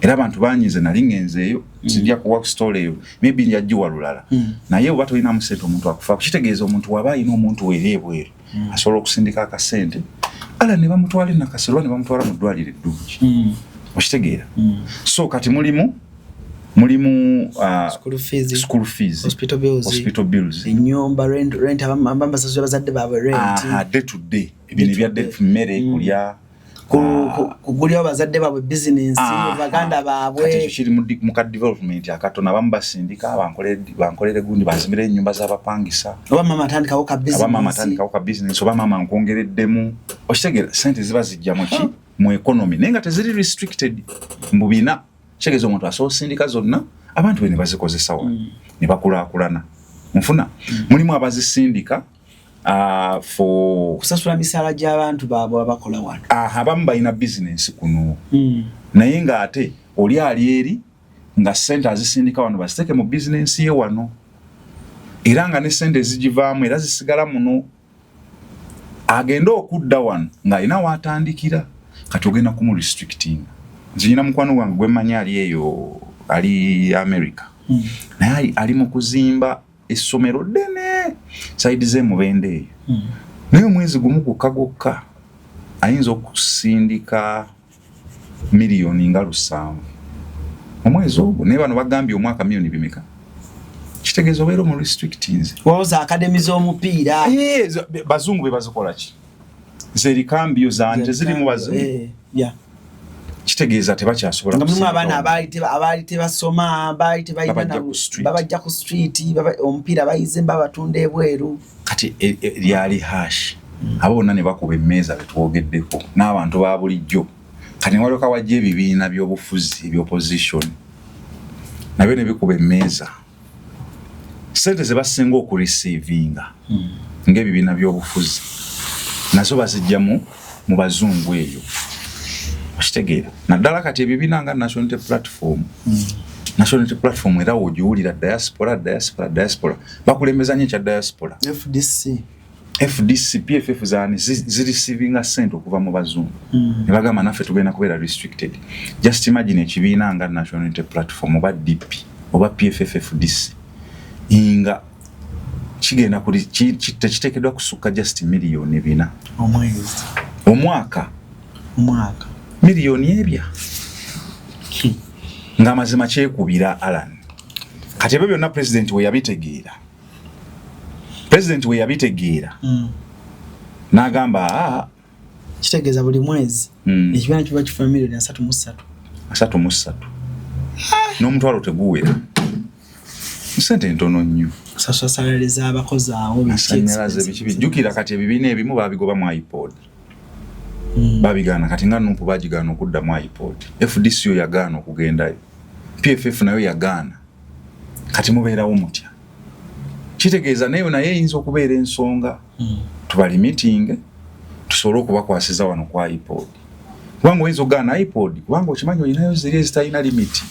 era abantu banyize nali ngenzeeyo sijja kuwa story eyo maybe njajjiwa lulala naye oba toyina mu ssente omuntu akufaako kitegeeza omuntu waba ayina omuntu weereebweru asobola okusindika akasente Alan ne bamutwala nakaserwa ne bamutwala mu ddwaliro eddungi okitegeera so kati mulimu school fees hospital bills enyumba rent abamba sasula bazadde baabwe rent day to day ebintu byadde mmere kulya kugulya bazadde baabwe business baganda baabwe kati kiri mu ka development akatona bamba basindika bankolere gundi bazimire ennyumba z'abapangisa oba mama atandikawo ka business oba mama nkongereddemu okitegeera sente ziba zijja mu economy nenga teziri restricted mbubina kitegeeza omuntu asobola osindika zonna abantu be ne bazikozesa wano ne bakulaakulana nfuna mulimu abazisindika for kusasula misaala gy'abantu baabwe abakola wano abamu balina business kuno naye nga ate oli ali eri nga ssente azisindika wano baziteeke mu business ye wano era nga ne ssente zigivaamu era zisigala muno agenda okudda wano ng'alina waatandikira kati ogenda kumu restricting nzina mukwano wange gwemmanyi ali eyo ali America naye ali mu kuzimba essomero ddene side z'emubende eyo naye omwezi gumu gukagokka ayinza okusindika miliyoni nga 7 omwezi ogwo naye bano bagambye omwaka miliyoni bimeka kitegeeza obeera mu restrictings wawoza akademi z'omupiira bazungu be bazikola ki zerikambiyo zanje ziri mu bazungu kitegeeza tebakyasobola nga mulimu abaana abaali tebasoma baali tebayina babajja ku street omupiira bayize babatunda ebweru kati lyali hash abo bonna ne bakuba emmeeza betwogeddeko n'abantu ba bulijjo kati waliwo kawajja ebibiina by'obufuzi eby'opposition nabyo ne bikuba emmeeza ssente ze basinga okureceivinga ng'ebibiina by'obufuzi nazo bazijjamu mu bazungu eyo okitegeera naddala kati ebibiina nga national platform era wogiwulira diaspora bakulembeza nnyo ekya diaspora FDC PFF zaani zireceiving ssente okuva mu bazungu ne bagamba naffe tugenda kubeera restricted. Just imagine ekibiina nga national unity platform oba DP oba PFF FDC inga kigenda tekiteekeddwa kusukka just miliyoni 4 omwaka miliyoni ebya nga mazima kyekubira Alan kati ebyo byonna president we yabitegeera n'agamba kitegeeza buli mwezi ekibiina kiba kifuna miliyoni 3 n'omutwalo teguwera ssente ntono nnyo sasaliriza abakozi awo jjukira kati ebibiina ebimu babigoba mu iPod babigaana kati nga Nuupu bagigaana okudda mu iPod FDC yo yagaana okugendayo PFF nayo yagaana kati mubeerawo mutya kitegeeza naye eyinza okubeera ensonga tubali meeting tusobole okubakwasiza wano ku iPod Wango hizo gana iPod wango chimanyo inayo zile zitalina limit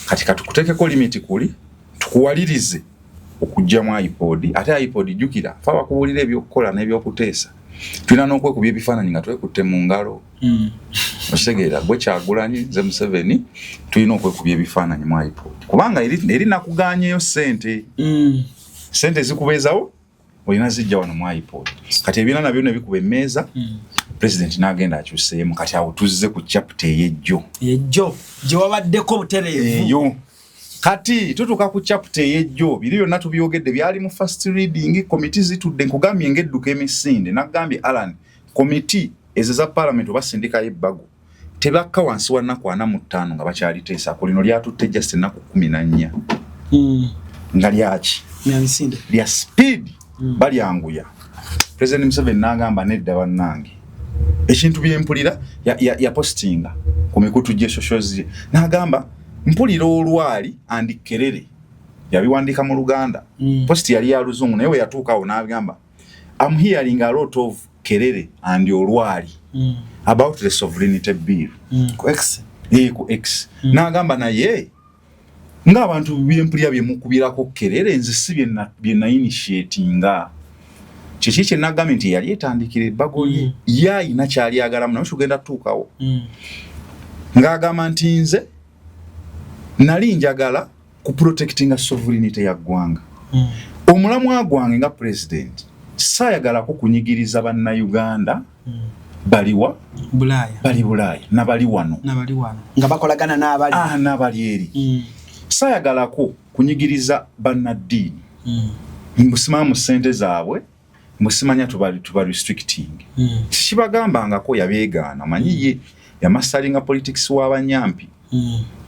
katika tukutekeko limit kuli tukuwalirize okujja mu iPod ate iPod jukira fa bakubulira ebyokukola n'ebyokuteesa tulina n'okwekubya ebifaananyi nga twekutte mu ngalo osegeera bwe Kyagulanyi ze Museveni tulina okwekubya ebifaananyi mu iPod kubanga eri nakugaanyeyo sente sente zikubeezawo olina zijja wano mu iPod kati ebiina nabyo ne bikuba emmeeza president n'agenda akyuseemu kati awo tuzze ku chapter ey'ejjo gye wabaddeko butereevu eyo kati tutuka ku chapter ey'ejjo biri byonna tubyogedde byali mu first reading committee zitudde nkugambye ng'edduka emisinde nagambye Alan committee ezo za parliament basindika ebbago tebakka wansi wa nnaku 45 nga bakyaliteesa ku lino lyatutte just ennaku 14 nga lyaki lya speed balyanguya president Museveni n'agamba nedda bannange ekintu byempulira ya postinga ku mikutu gye socials n'agamba mpulira olwali andikerere yabiwandika mu Luganda post yali ya Luzungu naye we yatuukawo n'agamba I'm hearing a lot of kerere and olwali about the sovereignty bill ku X ku X n'agamba naye ng'abantu byempulira byemukubirako kerere nze si bye initiatinga kiki n'agamba yali etandikira ebbago ye yayina kyali agalamu nawe tugenda tuukawo ng'agamba nti nze nali njagala ku protectinga sovereignty ya ggwanga omulamwa gwange nga president sayagalako kunyigiriza bannayuganda baliwa bali Bulaaya nabali wano nga bakolagana n'abali eri sayagalako kunyigiriza bannaddiini mbusimamu ssente zaabwe musimanya tuba restricting kibagambangako yabeegaana manyi ye yamasalinga politics w'abanyampi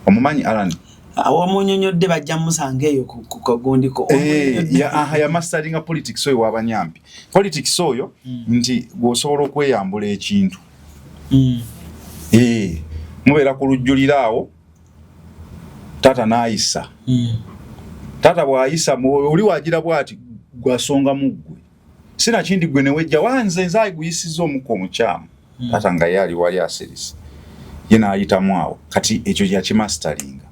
omumanyi Alan awomunyonyodde bajja musanga eyo ku kagundiko yamasalinga politics oyo w'abanyampi politics oyo nti gwosobola okweyambula ekintu mubeera ku lujjuliraawo tata n'ayisa tata bw'ayisa oli wagira bw'ati gwasonga muggwe sina kindi gwe newejja wanze nzaayi guyisiza omuko omukyamu tata nga yali wali aserisi yena ayitamu awo kati ekyo yakimastaringa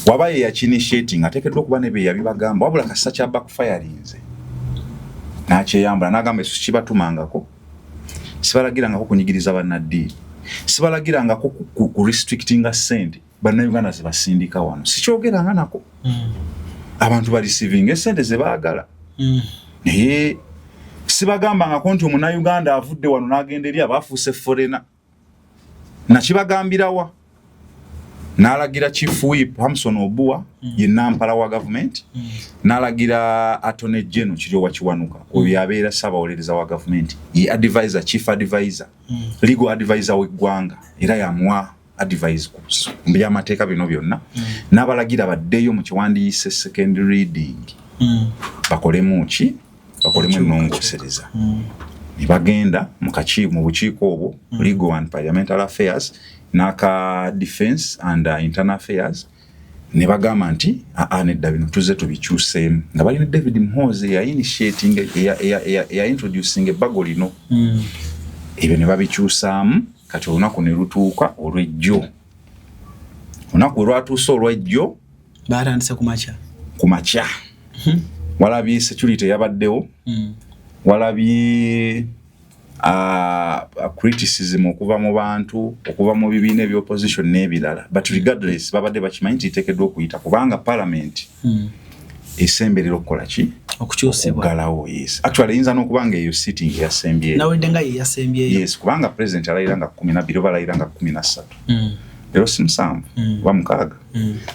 waba ye yakinitiating ateekeddwa okuba ne be yabibagamba wabula kasita kya backfirinze n'akyeyambula n'agamba eso kibatumangako sibalagirangako kunyigiriza bannaddiini sibalagirangako ku restrictinga ssente bannayuganda ze basindika wano sikyogeranga nako abantu bareceiving essente ze baagala naye sibagambangako nti omunnayuganda avudde wano n'agenda eri abaafuuse foreigner nakibagambirawa n'alagira chief whip Hamson Obua ye nampala wa government n'alagira attorney general Kiryowa Kiwanuka oyo abeera ssaabawolereza wa government ye advisor chief advisor legal advisor w'eggwanga era yamwa advise ku byamateeka bino byonna n'abalagira baddeyo mu kiwandiise second reading bakolemu ki bakolemu ennongosereza ne bagenda mu bukiiko obwo legal and parliamentary affairs n'aka defense and internal affairs ne bagamba nti nedda bino tuze tubikyuseemu nga balina David Muhoozi ya introducing ebbago lino ebyo ne babikyusaamu kati olunaku ne lutuuka olw'ejjo olunaku olwatuusa olw'ejjo baatandise ku makya walabye security yabaddewo walabye criticism okuva mu bantu okuva mu bibiina eby'opposition n'ebirala but regardless babadde bakimanyi nti iteekeddwa okuyita kubanga parliament esemberera okukola ki okukyusibwagalawo yes actually eyinza n'okuba nga eyo sitting eyasembyeyo nawedde nga ye yasembyeyo yes kubanga president alayira nga 12 oba alayira nga 13 leero si 7 oba 6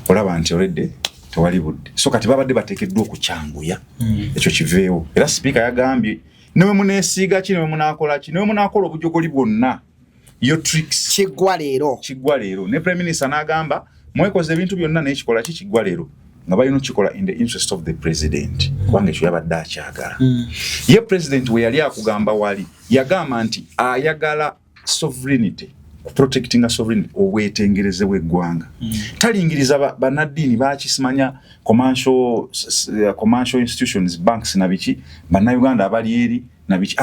olaba nti olwedde tewali budde so kati babadde bateekeddwa okukyanguya ekyo kiveewo era speaker yagambye newe muneesiiga ki newe munaakola ki newe munaakola obujogoli bwonna yo tricks kiggwa leero ne prime minister n'agamba mwekoze ebintu byonna n'ekikola ki kiggwa leero nga balina okikola in the interest of the president kubanga ekyo yabadde akyagala ye president we yali akugamba wali yagamba nti ayagala sovereignty protecting a sovereignty obwetengereze bw'eggwanga talingiriza bannaddiini bakisimanya commercial institutions banks na biki bannayuganda abali eri na biki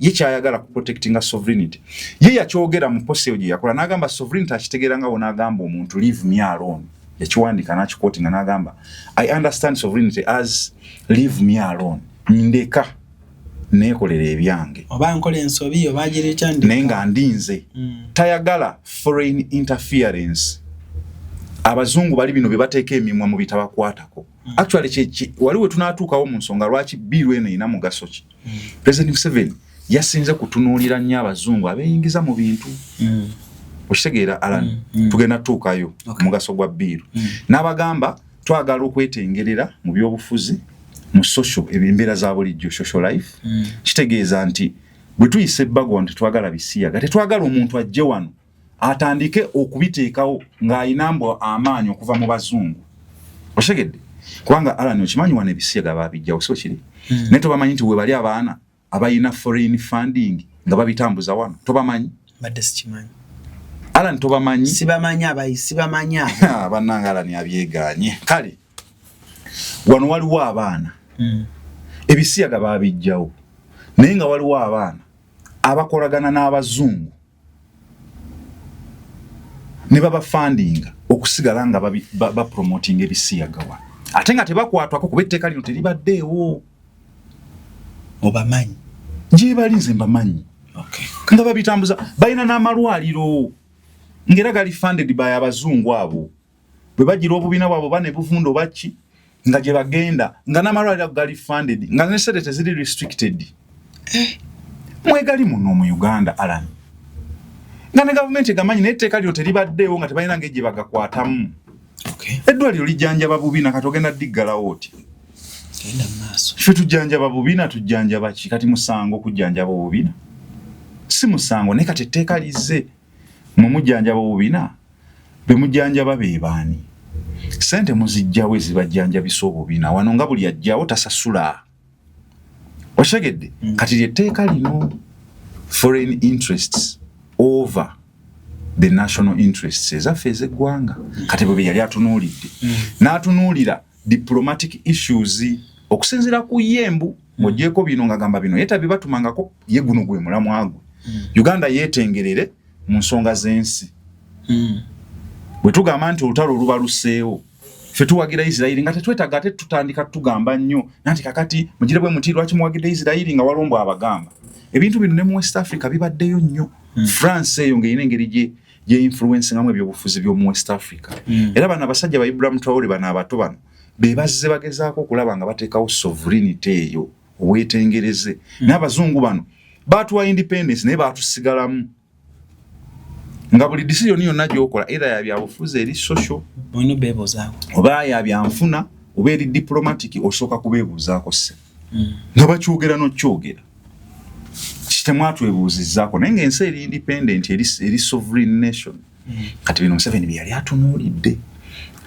ye kyayagala ku protecting sovereignty ye yakyogera mu poseyo gye yakola n'agamba sovereignty akitegera nga wona agamba omuntu leave me alone yakiwandika n'akikotinga n'agamba I understand sovereignty as leave me alone ndeka neekolera ebyange oba nkola ensobi oba agireta ndi naye nga ndinze tayagala foreign interference abazungu bali bino bebateeka emimwa mu bitabakwatako actually waliwe tunaatuukawo mu nsonga lwaki biiru eno ina mugaso ki President Museveni yasinze kutunuulira nnyo abazungu abeyingiza mu bintu okitegeera Alan tugenda tuukayo mugaso gwa biiru n'abagamba twagala okwetengerera mu byobufuzi mu social embeera za bulijjo social life kitegeeza nti bwe tuyise ebbago nti twagala bisiyaga tetwagala omuntu ajje wano atandike okubiteekawo ng'ayinambo amaanyi okuva mu bazungu oshegedde kubanga Alan okimanyi wano ebisiyaga babijjawo so kiri naye tobamanyi nti we bali abaana abayina foreign funding nga babitambuza wano tobamanyi badde sikimanyi Alan tobamanyi sibamanyi abayisi bamanyi bannanga Alan abyeganye kale wano waliwo abaana ebisiyaga babijjawo naye nga waliwo abaana abakolagana n'abazungu ne baba funding okusigala nga ba promoting ebisiyaga wano ate nga tebakwatwako kuba etteeka lino teribaddeewo obamanyi gye balinze mbamanyi nga babitambuza balina n'amalwaliro ngera gali funded by abazungu abo bwe bagira obubina bwabo bane buvundo baki nga gye bagenda nga n'amalwaliro gali funded nga nesere teziri restricted mwegali muno mu Uganda Alan nga ne government egamanyi n'etteeka lyo teribaddeewo nga tebalina ng'egye bagakwatamu eddwaliro lijjanjaba bubina katogenda diggalawo oti genda maaso ffe tujjanjaba bubina tujjanjaba ki kati musango kujjanjaba obubina si musango naye kati etteeka lizze mu mujjanjaba obubina be mujjanjaba be baani sente muzijjawo ezibajjanjabisa obubina wano nga buli ajjawo tasasula oshegedde kati lyetteeka lino foreign interests over the national interests ezaffe ez'eggwanga kati bwe yali atunuulidde n'atunuulira diplomatic issues okusinziira ku yembu ng'ogyeko bino ng'agamba bino yetabibatumangako ye guno gwe mulamwa gwe Uganda yeetengerere mu nsonga z'ensi bwe tugamba nti olutalo oluba luseewo ffe tuwagira Isirayiri nga tetwetaaga ate tutandika tugamba nnyo nanti kakati mugire bwe muti lwaki muwagidde Isirayiri nga walombo abagamba ebintu bino ne mu West Africa bibaddeyo nnyo France eyo ng'erina engeri gye influence ngamwe ebyobufuzi by'omu West Africa era bano abasajja ba Ibrahim Traore bano abato bano be bazze bagezaako okulaba nga bateekawo sovereignty eyo obwetengereze n'abazungu bano baatuwa independence naye baatusigalamu nga buli decision yonna gy'okola era ya byabufuzi eri social oba ya byanfuna oba eri diplomatic osooka kubeebuuzaako se nga bakyogera n'okyogera kitemwatwebuuzizzaako naye ng'ensi eri independent eri sovereign nation kati bino Museveni bye yali atunuulidde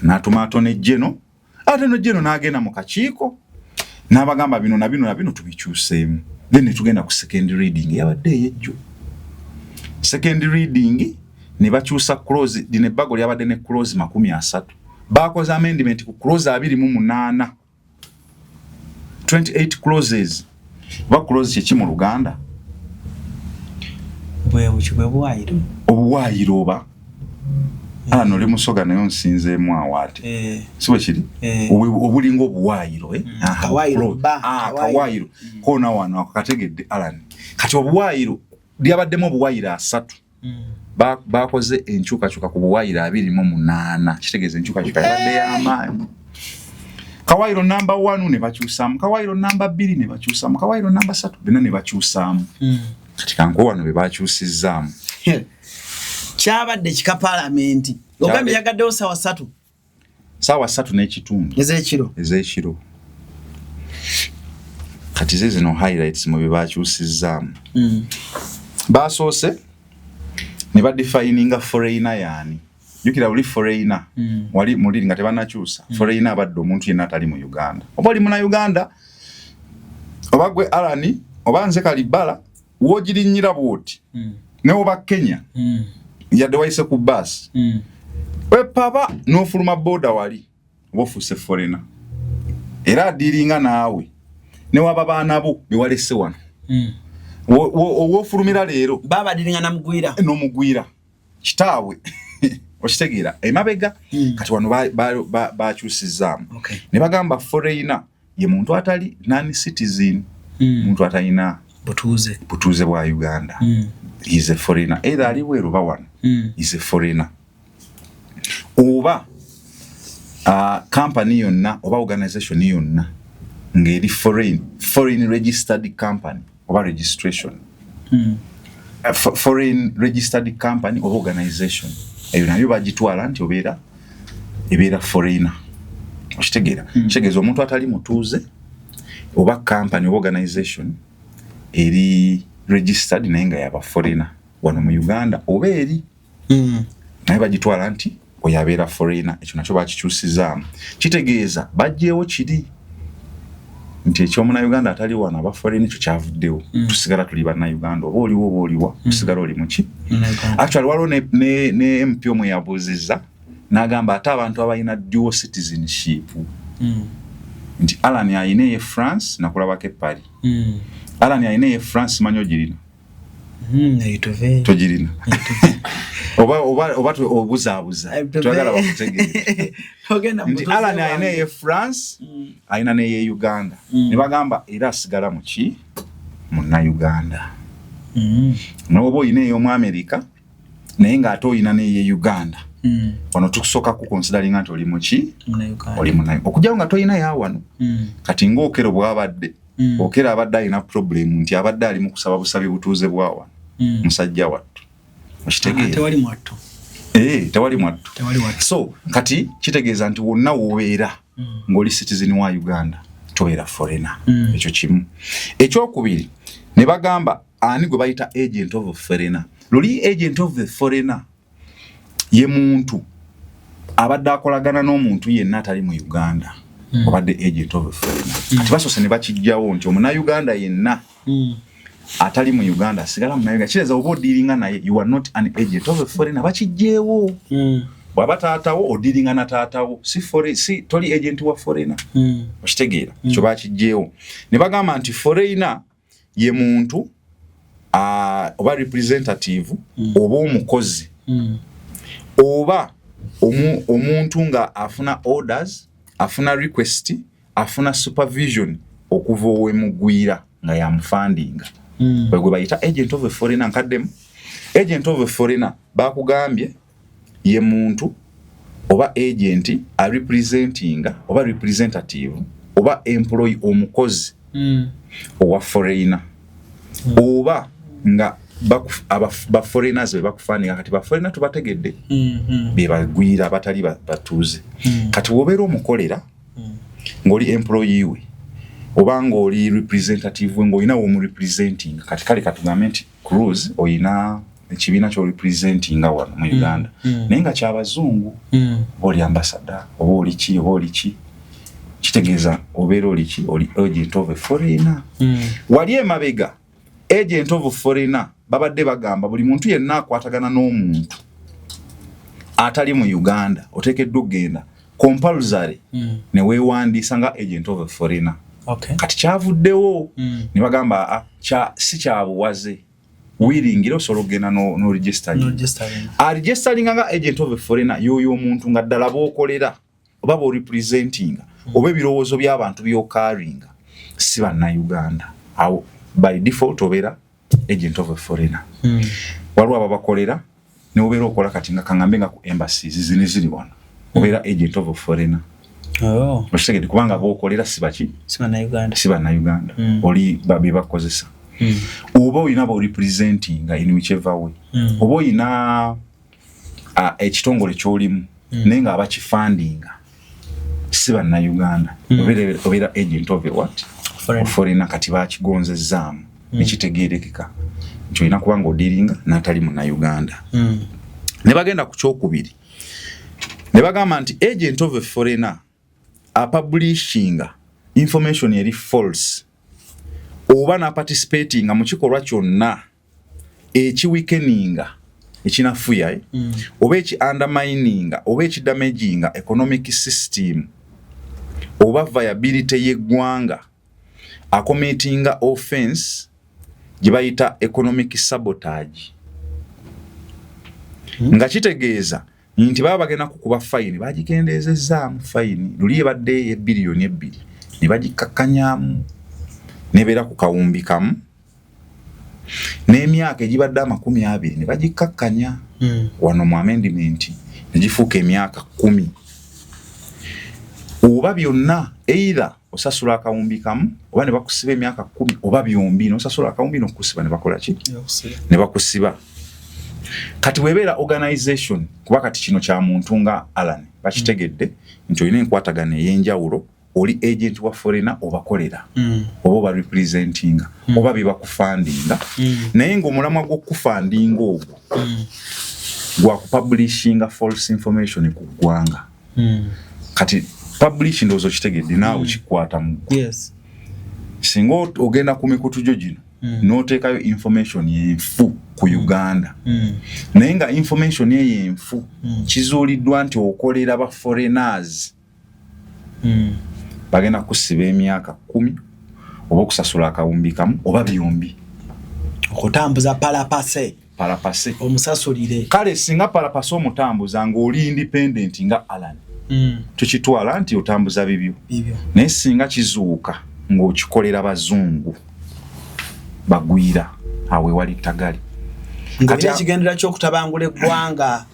n'atuma Attorney General Attorney General n'agenda mu kakiiko n'abagamba bino na bino tubikyuseemu then tugenda ku second reading yabadde ey'ejjo second reading ne bakyusa clause dine bago lyabadde ne clause 30 bakoze amendment ku clause 28 28 clauses ba clause kiki mu Luganda obuwaayiro oba ano oli musoga nayo nsinzeemu awaate siwe kiri obulinga obuwaayiro kawaayiro koona wano akategedde Alan kati obuwaayiro lyabaddemu obuwaayiro 3 bakoze enkyukakyuka ku buwaayiro 28 kitegeeza enkyukakyuka yabadde y'amaanyi kawaayiro number 1 ne bakyusaamu kawaayiro number 2 ne bakyusaamu kawaayiro number 3 bina ne bakyusaamu kati kanko wano be bakyusizzaamu kyabadde kika parliament ogambye yagaddewo saawa 3 n'ekitundu ez'ekiro kati zino highlights mu bye bakyusizzaamu basoose ne badefininga foreigner yaani jukira uli foreigner wali muliri nga tebanakyusa foreigner abadde omuntu yenna atali mu Uganda oba oli muna Uganda oba gwe Alani oba nze Kalibala wogirinyira bwoti ne oba Kenya yadde wayise ku bus we papa n'ofuluma boda wali ofuuse foreigner era adiringa naawe ne waba baana bo be walese wano wofulumira leero baba diringa namugwira n'omugwira kitaawe okitegeera emabega kati wano bakyusizaamu ne bagamba foreigner ye muntu atali non-citizen muntu atalina butuuze bwa Uganda is a foreigner either ali bweru ba wano is a foreigner oba company yonna oba organization yonna ngeri foreign registered company oba registration foreign registered company oba organization eyo nayo bagitwala nti ebeera foreigner okitegeera kitegeeza omuntu atali mutuuze oba company oba organization eri registered naye nga yaba foreigner wano mu Uganda oba eri naye bagitwala nti oyo abeera foreigner ekyo nakyo bakikyusizaamu kitegeeza bajjeewo kiri nti ekyomunauganda atali wano aba foreigner ekyo kyavuddewo tusigala tuli bannayuganda oba oliwa tusigala oli muki actually waliwo ne MP omwe yabuuzizza n'agamba ate abantu abalina dual citizenship nti Alan ayina ye France nakulabako Paris Alan ayina ye France manyo girina togirina oba obuzaabuza twagala bakutegeera nti Alan ayina ye France ayina ne ye Uganda ne bagamba era asigala muki munnauganda n'oba oyina ey'omu America naye ng'ate oyina ne ye Uganda wano tukusooka kukonsideringa nti oli muki oli munnayo okujjawo nga toyina yawano kati ng'okero bw'abadde okero abadde alina problem nti abadde ali mu kusaba busabi butuuze bwa wano musajja wattu okitegeera tewali mwattu so kati kitegeeza nti wonna wobeera ng'oli citizen wa Uganda tobeera foreigner ekyo kimu ekyokubiri ne bagamba ani gwe bayita agent of foreigner luli agent of the foreigner ye muntu abadde akolagana n'omuntu yenna atali mu Uganda obadde agent of foreigner ati basoose ne bakijjawo nti omunauganda yenna atali mu Uganda asigala munauganda kireza oba odiringa naye you are not an agent of foreigner bakijjeewo bw'aba taatawo odiringa na taatawo si toli agent wa foreigner okitegeera ekyo bakijjeewo ne bagamba nti foreigner ye muntu oba representative oba omukozi oba omuntu nga afuna orders afuna request afuna supervision okuva owemugwira nga yamufandinga bwe bayita agent of a foreigner nkaddemu agent of a foreigner bakugambye ye muntu oba agent a representinga oba representative oba employee omukozi owa foreigner oba nga ba foreigners be bakufandinga kati ba foreigner tubategedde be bagwira batali batuuze kati wobeera omukolera ng'oli employee we oba ng'oli representative we ng'olina womu representing kati kale katugambe nti cruise oyina ekibiina kyo representinga wano mu Uganda naye nga kyabazungu oba oli ambassador oba oli ki kitegeeza obeera oli ki oli agent of a foreigner wali emabega agent of foreigner babadde bagamba buli muntu yenna akwatagana n'omuntu atali mu Uganda oteekeddwa okugenda compulsory ne weewandiisa nga agent of foreigner kati kyavuddewo ne bagamba si kyabuwaze wiringira osobola okugenda no registering nga agent of foreigner yoyo omuntu nga ddala b'okolera oba b'orepresentinga oba ebirowoozo by'abantu by'okaringa si bannayuganda awo by default obeera agent of a foreigner waliwo ababakolera ne obeera okola kati nga kaŋŋambe nga ku embassies zino ziri wano obeera agent of a foreigner okitegedde kubanga b'okolera si bannayuganda oli be bakozesa oba olina b'orepresentinga in whichever way oba olina ekitongole ky'olimu naye nga abakifandinga si bannayuganda obeera agent of a what foreigner kati bakigonzezzaamu nekitegeerekeka nti olina kuba nga odiringa n'atali munnayuganda ne bagenda ku kyokubiri ne bagamba nti agent of a foreigner apublishinga information eri false oba naparticipatinga mu kikolwa kyonna ekiweakeninga ekinafuya oba eki-undermininga oba eki-damaginga economic system oba viability y'eggwanga accommitting offense jibayita economic sabotage nga kitegeeza nti baba bagenda kukuba fine bagikendeezezaamu fine luli ebadde ye billioni 2 ne bagikakkanyamu nebeera ku kawumbi kamu n'emyaka egibadde 20 ne bagikakkanya wano mu amendment ne gifuuka emyaka 10 oba byonna either osasula akawumbi kamu oba ne bakusiba emyaka 10 oba byombi n'osasula akawumbi n'okusiba ne bakola ki ne bakusiba. Kati webeera organization kuba kati kino kya muntu nga Alan bakitegedde nti olina enkwatagana ey'enjawulo oli agent wa foreigner obakolera oba ba representing oba biba kufundinga naye ng'omulamwa gw'okufundinga ogwo gwa kupublishinga false information ku ggwanga kati publishing ndozo kitegedde naawe kikwata mu singa ogenda ku mikutu gyo gino n'oteekayo information yenfu ku Uganda naye nga information yenfu kizuuliddwa nti okolera ba foreigners bagenda kusiba emyaka 10 oba okusasula akawumbi kamu oba byombi okutambuza palapase omusasulire kale singa palapase omutambuza ng'oli independent nga Alan tukitwala nti otambuza bibyo naye singa kizuuka ng'okikolera bazungu bagwira awe wali tagali kati ekigendera ky'okutabangula eggwanga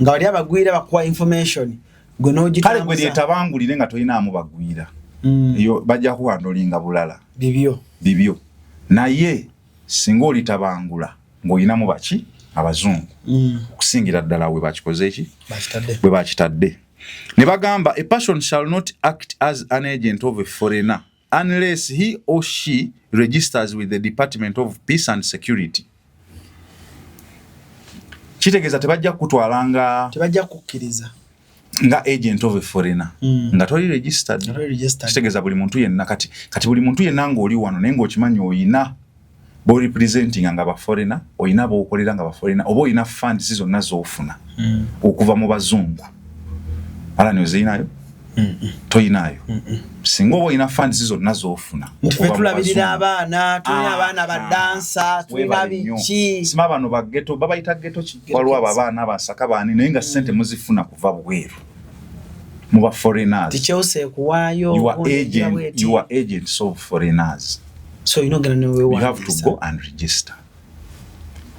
nga wali abagwira bakuwa information gwe n'ogitambuza kale gwe lyetabangulire nga tolinaamu bagwira eyo bajja kuwandolinga bulala bibyo naye singa olitabangula ng'olinamu baki abazungu okusingira ddala we bakikoze eki bwe bakitadde ne bagamba a person shall not act as an agent of a foreigner unless he or she registers with the Department of Peace and Security. Kitegeeza tebajja kutwalanga tebajja kukkiriza nga agent of a foreigner nga toli registered. Kitegeeza buli muntu yenna kati buli muntu yenna ng'oli wano naye ng'okimanyi oyina bo representing nga ba foreigner oyina b'okolera nga ba foreigner oba oyina funds zonna z'ofuna okuva mu bazungu Alani ozinayo toyinayo singa oba oyina funds zonna z'ofuna tulabirira abaana tulina abaana badansa tulina biki sima bano ba ghetto babayita ghetto waliwo abaana basaka baani naye nga ssente muzifuna kuva bweru mu ba foreigners tikyose kuwaayo you are agents of foreigners. So you have to go and register.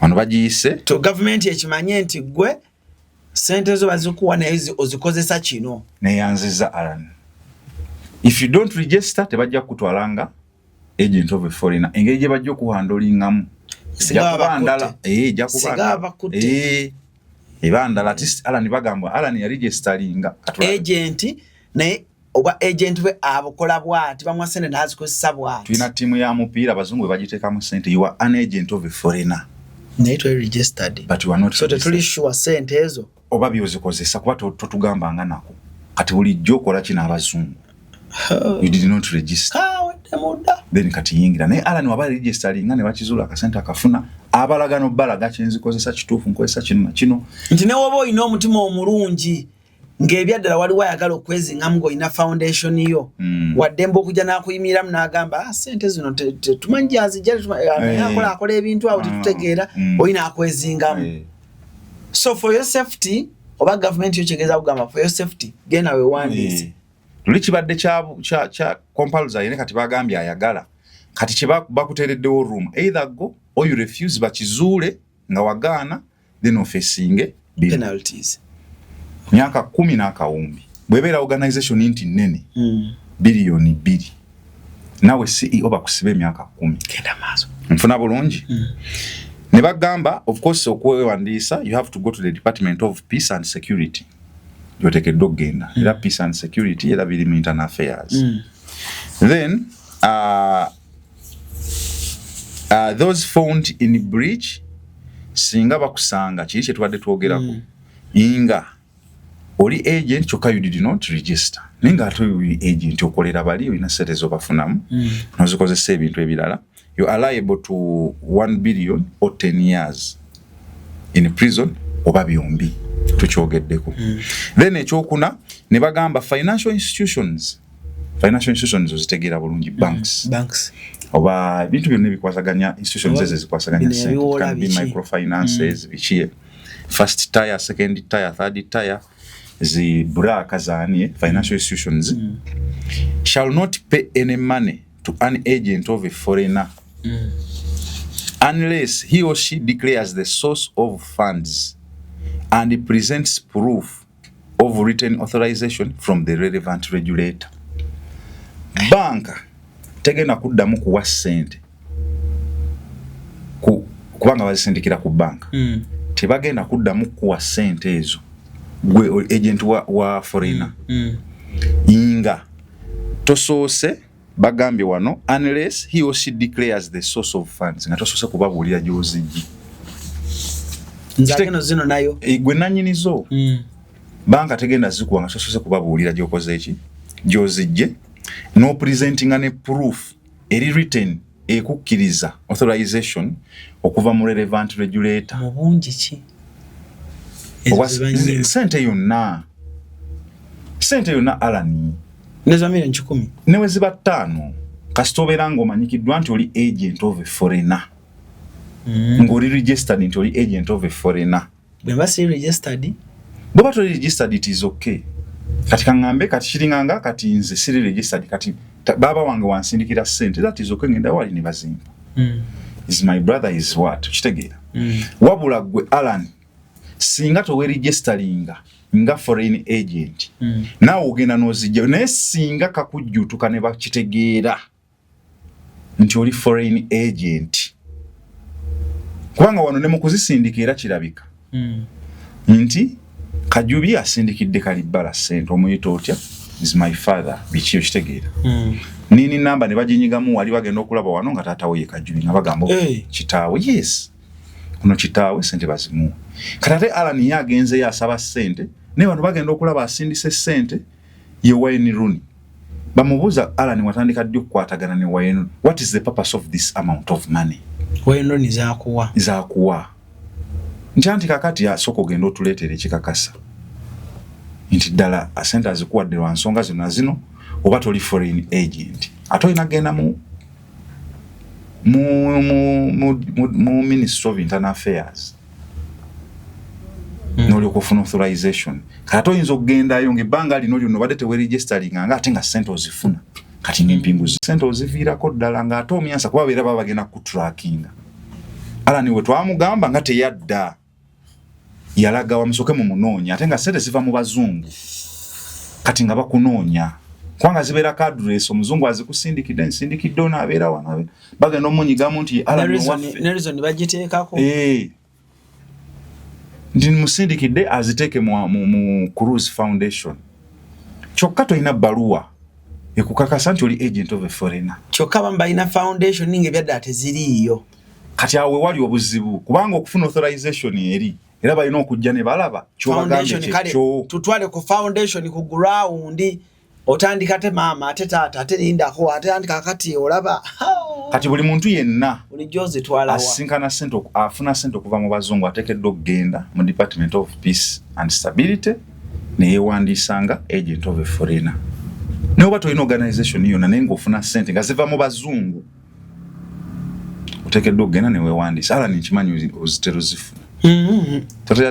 Wano bagiyise to government ekimanye nti gwe sente zo bazikuwa naye ozikozesa kino neyanziza Alan. If you don't register tebajja kutwalanga agent of a foreigner engeri gye bajja okuhandolingamu jakubandala ebandala artist Alan bagamba Alan ya registeringa agent naye oba agent we abukola bwati bamwa sente nazikozesa bwati tulina timu ya mupiira bazungu bagiteekamu sente you are an agent of a foreigner naye to registered but you are not so tuli sure sente ezo oba byozikozesa kuba totugambanga nako kati bulijjo okola kino abazungu you did not register then kati yingira naye Alan waba registeringa ne bakizula akasente akafuna abalagano balaga kyenzikozesa kituufu nkozesa kino na kino nti ne woba oyina omutima omulungi ng'ebyaddala waliwo ayagala okwezingamu ng'olina foundation yo waddemba okujja n'akuyimiramu n'agamba sente zino tumanyi gyazijja akola ebintu awo tetutegeera olina akwezingamu so for your safety oba government yo kyegeeza kugamba for your safety genda weewandiise luli kibadde kya compulsory yene kati bagambye ayagala kati kye bakuteereddewo room either go or you refuse bakizuule nga wagaana then ofesinge penalties myaka 10 n'akawumbi bwebeera organization nti nnene bilioni 2 nawe CEO bakusiba emyaka 10 kenda maaso nfuna bulungi ne bagamba of course okwewandiisa you have to go to the Department of Peace and Security yotekedde okgenda era Peace and Security era biri mu internal affairs then those found in breach singa bakusanga kiri kye tubadde twogerako inga oli agent kyokka you did not register ninga ate agent okolera bali olina sente zobafunamu nozikozesa ebintu ebirala you are liable to 1 billion or 10 years in prison oba byombi tukyogeddeko then ekyokuna ne bagamba financial institutions ozitegeera bulungi banks oba bintu byonna bikwasaganya institutions ezo zikwasaganya sente can be microfinances bichi first tier second tier third tier zi braka zani financial institutions shall not pay any money to an agent of a foreigner unless he or she declares the source of funds and presents proof of written authorization from the relevant regulator. Bank tegena kuddamu kuwa sente kubanga bazisindikira ku bank tebagenda kuddamu kuwa sente ezo gwe agent wa foreigner inga tosoose bagambye wano unless he or she declares the source of funds nga tosoose kubabuulira gyozijji nzakeno zino nayo gwe nanyinizo banka tegenda zikuwa nga tosoose kubabuulira gyokoze eki gyozijje no presenting an proof eri written ekukkiriza authorization okuva mu relevant regulator mu bungi ki sente yonna alani neza milioni 10 newe ziba 5 kasitobera ng'omanyikiddwa nti oli agent of a foreigner ng'oli registered nti oli agent of a foreigner bwemba si registered bw'oba toli registered it is okay kati kaŋŋambe kati kiringanga kati nze siri registered kati baba wange wansindikira sente that is okay ngenda wali ne bazimba is my brother is what kitegeera wabula gwe Alan singa towe registeringa nga foreign agent nawe ogenda n'ozijja naye singa kakujjutuka ne bakitegeera nti oli foreign agent kubanga wano ne mu kuzisindikira kirabika nti Kajubi asindikidde Kalibala sente omuyita otya is my father bikiyo kitegeera nini namba ne bajinyigamu wali bagenda okulaba wano nga taata we Kajubi nga bagamba kitaawe yes kuno kitaawe sente bazimu katate Alan yagenze yasaba sente ne bano bagenda okulaba asindise sente ye Wayne Rooney bamubuza Alan watandika ddi okukwatagana ne Wayne what is the purpose of this amount of money Wayne Rooney zakuwa nti kakati asoko genda otuleetere ekikakasa nti ddala asente azikuwadde lwa nsonga zino oba toli foreign agent ate olina genda mu Ministry of Internal Affairs noli okufuna authorization kati oyinza okugendayo ng'ebbanga lino lyonna obadde teweregisteringa nga ate nga sente ozifuna kati ng'empinguzi sente oziviirako ddala ng'ate omyansa kuba beera baba bagenda kutrackinga Alan we twamugamba nga teyadda yalaga wamusoke mu munoonya ate nga sente ziva mu bazungu kati nga bakunoonya kwanga zibeera address omuzungu azikusindikidde nsindikidde onaabeera wano bagenda omunyigamu nti Nelson bagiteekako ndi musindikidde aziteeke mu Cruise Foundation kyokka toyina bbaluwa ekukakasa nti oli agent of a foreigner kyokka bamba ina foundation ninge byadda teziriiyo kati awe wali obuzibu kubanga okufuna authorization eri era balina okujja ne balaba foundation kale tutwale ku foundation ku ground otandika te mama ate taata ate lindako ate andika kati olaba kati buli muntu yenna buli joze twala asinkana sente afuna sente okuva mu bazungu ateekeddwa okugenda mu Department of Peace and Stability ne yewandiisanga agent of a foreigner ne oba tolina organization yonna naye ng'ofuna sente nga ziva mu bazungu oteekeddwa okugenda ne weewandiisa Alan nkimanyi ozitero zifuna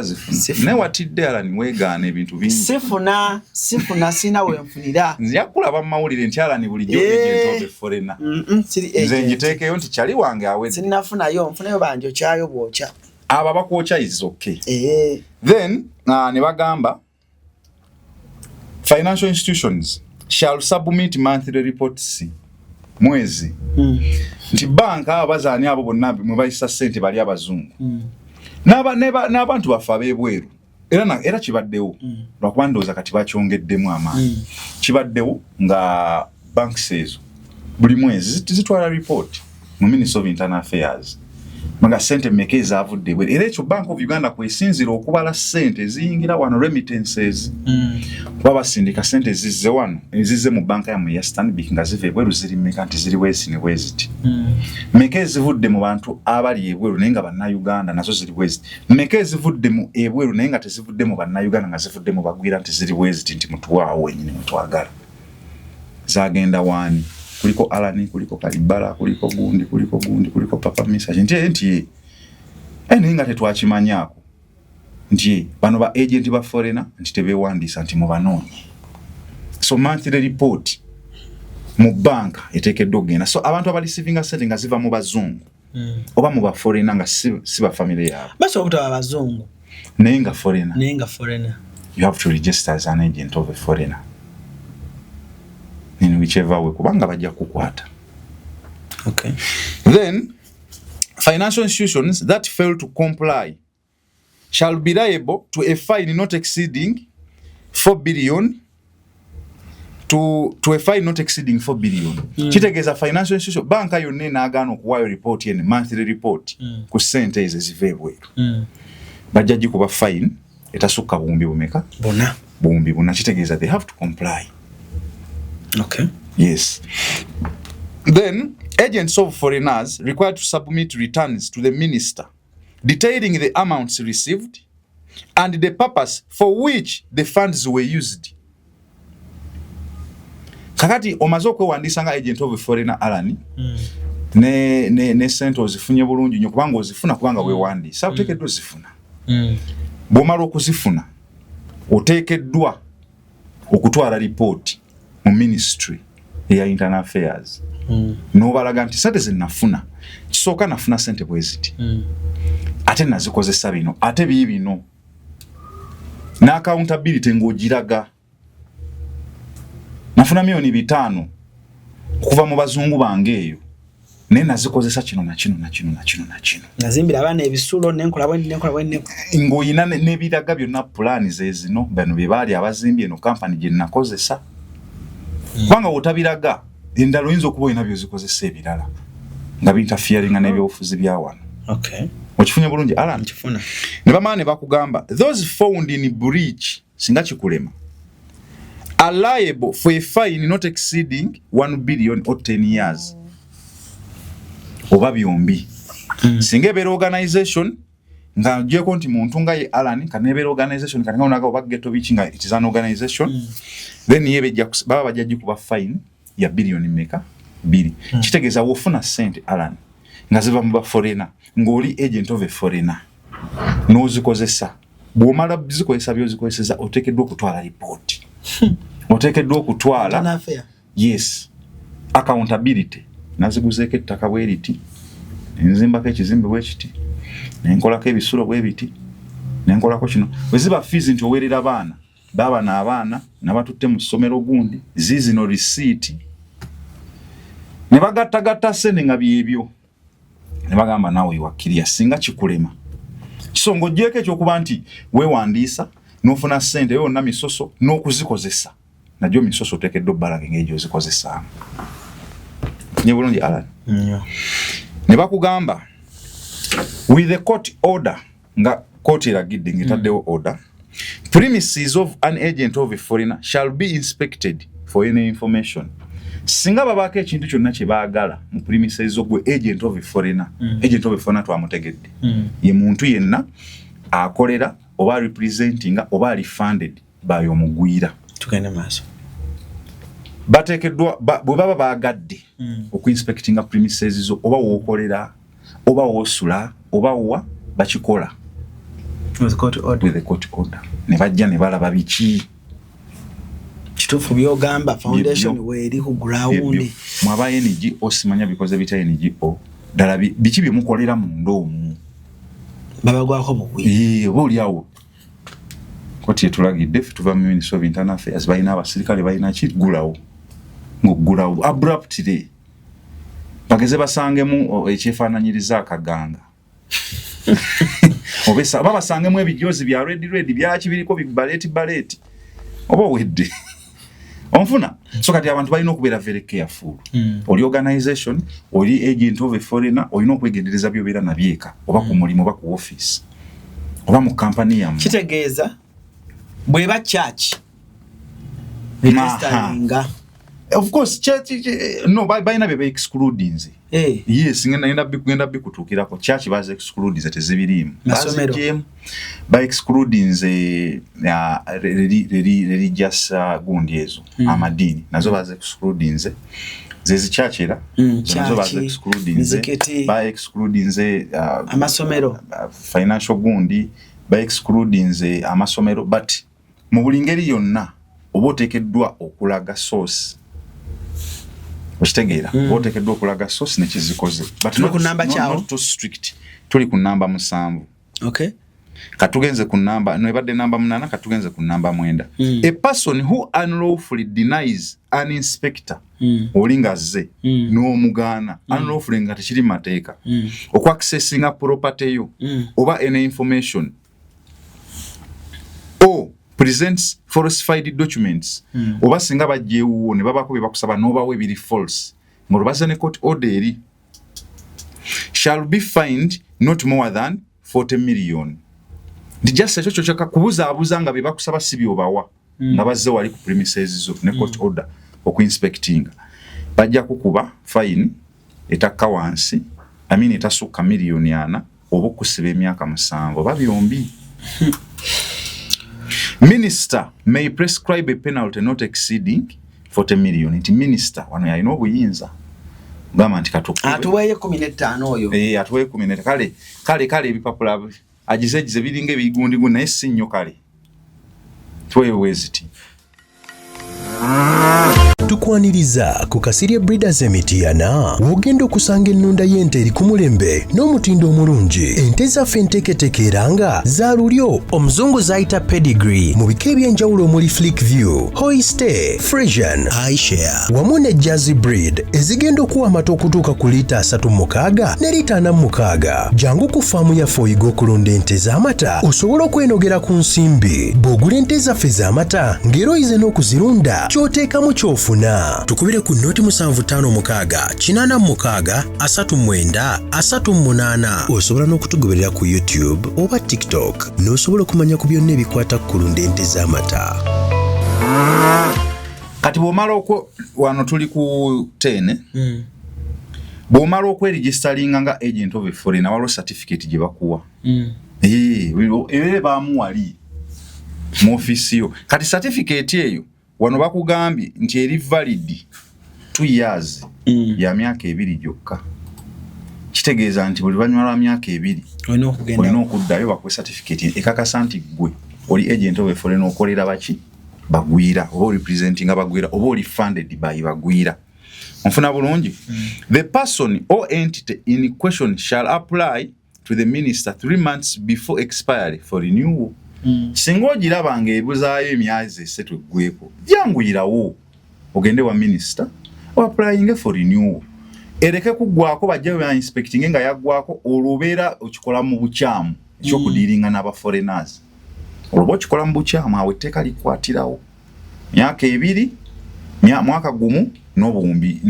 zifuna naye watidde Alan weegaana ebintu bingi sifuna sina wenfunira nzija kulaba mu mawulire nti Alan bulijjo agent of a foreigner nze njiteekeyo nti kyali wange awedde sinnafunayo nfunayo banjo kyayo bwokya aba bakwokya is okay then ne bagamba financial institutions shall submit monthly reports mwezi nti banka abazaani abo bonna mwe bayisa sente bali abazungu n'abantu baffe ab'ebweru era kibaddewo lwakuba ndowooza kati bakyongeddemu amaanyi kibaddewo nga banks ezo buli mwezi zitwala report mu Ministry of Internal Affairs nga sente mmeka ezaavudde ebweru era ekyo Bank of Uganda kwesinzira okubala sente eziyingira wano remittances kuba basindika sente ezizze wano ezizze mu banka yammwe ya Stanbic nga ziva ebweru ziri mmeka nti ziri weesi ne bweziti mmeka ezivudde mu bantu abali ebweru naye nga bannayuganda nazo ziri bweziti mmeka ezivudde mu ebweru naye nga tezivudde mu bannayuganda nga zivudde mu bagwira nti ziri bweziti nti mutuwaawo wennyini mutwagala zagenda waani kuliko Alani, kuliko Kalibala, kuliko Gundi, kuliko Papa Misa. Nti nga tetwakimanyako. Nti bano ba agent ba foreigner nti tebewandisa nti mubanoonye. So monthly report mu banka eteekeddwa okugenda. So abantu abali receiving sente nga ziva mu bazungu oba mu ba foreigner nga si ba family yaabwe. Basobola okutaba abazungu naye nga foreigner. You have to register as an agent of a foreigner. In whichever way kubanga bajja kukwata. Okay. Then financial institutions that fail to comply shall be liable to a fine not exceeding 4 billion to a fine not exceeding 4 billion. Kitegeeza financial institution banka yonna enaagaana okuwaayo report yene monthly report ku ssente ezo eziveebweru. Bajja gikuba fine etasukka buwumbi bumeka? Buwumbi buna. Kitegeeza they have to comply. Okay. Yes. Then agents of foreigners required to submit returns to the minister detailing the amounts received and the purpose for which the funds were used. Kakati omaze okwewandisa nga agent of a foreigner Alani ne sente ozifunye bulungi nnyo kubanga ozifuna kubanga weewandisa oteekeddwa ozifuna. Bw'omala okuzifuna oteekeddwa okutwala report mu ministry ya internal affairs. N'obalaga nti sente ze nafuna kisooka nafuna sente bweziti ate nazikozesa bino ate bino na accountability ng'ogiraga nafuna milioni 5 okuva mu bazungu bange eyo naye nazikozesa kino na kino nazimbira abaana ebisulo nenkola bwe ng'oyina n'ebiraga byonna pulaani zezino bano bye baali abazimbye eno kampani gye nakozesa kubanga wotabiraga endala oyinza okuba olina byozikozesa ebirala nga bintafiyaringa n'ebyobufuzi bya wano. Okay. Okifunye bulungi Alan? Nkifuna. Ne bamala ne bakugamba those found in breach singa kikulema are liable for a fine not exceeding 1 billion or 10 years. Oba byombi. Singa ebeera organization nga gyeko nti muntu nga ye Alan kanebeera organization kati nga onaga oba ghetto bichi nga it is an organization then baba bajja gikuba fine ya billion meka 2. Kitegeeza wofuna sente Alan nga ziva mu ba foreigner ng'oli agent of a foreigner n'ozikozesa bw'omala bizikozesa byozikozesa oteekeddwa okutwala report. Oteekeddwa okutwala yes accountability. Naziguzeeko ettaka bwe liti nzimbako ekizimbe bwe kiti nenkolako ebisulo bwe biti nenkolako kino bwe ziba fees nti oweerera abaana baba n'abaana nabatutte mu ssomero gundi zizino receipt ne bagattagatta sente nga byebyo ne bagamba naawe iwakkiria singa kikulema kisongo ogyeko ekyokuba nti weewandiisa n'ofuna sente yonna misoso n'okuzikozesa najjo misoso oteekeddwa obbalage ng'egyo ozikozesaamu. Nye bulungi Alan? Ne bakugamba with the court order nga court eragidde ng'etaddewo order premises of an agent of a foreigner shall be inspected for any information. Singa babaako ekintu kyonna kye baagala mu premises ogwe agent of a foreigner. Agent of a foreigner twamutegedde ye muntu yenna akolera oba representinga oba ali funded by omugwira. Tugende maaso. Bateekeddwa bwe baba baagadde okuinspectinga premises zo oba wookolera oba woosula oba wa bakikola with the court order. Ne bajja ne balaba biki kituufu byogamba foundation weeri ku ground mwaba NGO simanya bikoze bita NGO ddala biki bye mukolera mu ndoomu babagwako bugwi oba oliawo koti etulagidde ffe tuva mu Ministry of Internal Affairs balina abasirikale balina kigulawo ng'oggulawo abruptly bageze basangemu ekyefaananyiriza akaganga obesa baba basangemu ebijoozi bya red byaki biriko baleti oba wedde onfuna so kati abantu balina okubeera very careful. Oli organization oli agent of a foreigner olina okwegendereza byobeera nabyeka oba ku mulimu oba ku office oba mu company yamu. Kitegeeza bweba church registeringa of course church no bayina bebe excludings yes ngenda bikutuukirako church baze excludings tezibirimu masomero by excludings religious gundi ezo amadini nazo baze excludings zezikyakira nazo ba excluding amasomero financial gundi ba excluding amasomero but mu buli ngeri yonna oba oteekeddwa okulaga source okitegeera oteekeddwa okulaga source nekizikoze but not too strict tuli ku namba 7 okay katugenze ku namba no ebadde namba 8 katugenze ku namba 9 a person who unlawfully denies an inspector olingaze n'omugana unlawfully nga tekiri mateeka okwa accessinga property yo oba any information or presents falsified documents oba singa bajjeewo ne babako be bakusaba n'obawe biri false ng'olubaza ne court order eri shall be fined not more than 40 million. Just ekyo kyokka kubuzaabuza nga be bakusaba si byobawa nga bazze wali ku premises zo ne court order okuinspectinga bajja kukuba fine etakka wansi etasukka miliyoni 4 oba okusiba emyaka 7 oba byombi. Minister may prescribe a penalty not exceeding 40 million. Nti minister wano yalina obuyinza gamba nti katukube atuweeye 15 oyo atuweeye 15 kale ebipapula agize biringa ebigundi naye si nnyo kale tweweziti tukwaniriza ku Kasirye Breeders Emitiana wogenda okusanga ennunda y'ente eri ku mulembe n'omutindo omulungi. Ente zaffe enteeketeekeranga za lulyo omuzungu zayita pedigree mu bika ebyenjawulo omuli Flick View, Holstein, Friesian, iShare wamu ne Jersey breed ezigenda okuwa amata okutuuka ku liita 36 ne liita 46. Jangu ku faamu yaffe oyiga okulunda ente z'amata osobola okwenogera ku nsimbi. Bw'ogula ente zaffe z'amata ng'era oyize n'okuzirunda ky'oteekamu ky'ofuna. Tukubire ku noti 7556 86 39 38. Osobola n'okutugoberera ku YouTube oba TikTok n'osobola okumanya ku byonna ebikwata ku kulunda ente z'amata. Kati bw'omala wano tuli ku 10 bw'omala okweregistaringa nga agent of a foreigner waliwo certificate gye bakuwa ebere baamuwali mu ofisi yo. Kati certificate eyo wano bakugambye nti eri valid 2 years ya myaka 2 gyokka. Kitegeeza nti buli luvannyuma lwa myaka 2 olina okuddayo bakuwe certificate ekakasa nti gwe oli agent of a foreigner okolera baki bagwira oba representing abagwira oba oli funded by bagwira. Onfuna bulungi. The person or entity in question shall apply to the minister 3 months before expiry for renewal. Singo ogiraba nga ebuzaayo emyezi 3 eggweko janguyirawo ogende wa minister o applying for renewal ereke kuggwako bajja ba inspecting nga yaggwako olubeera okikola mu bukyamu ekyokudiringa n'aba foreigners olwo okikola mu bukyamu awo etteeka likwatirawo myaka 2 mwaka gumu n'obuwumbi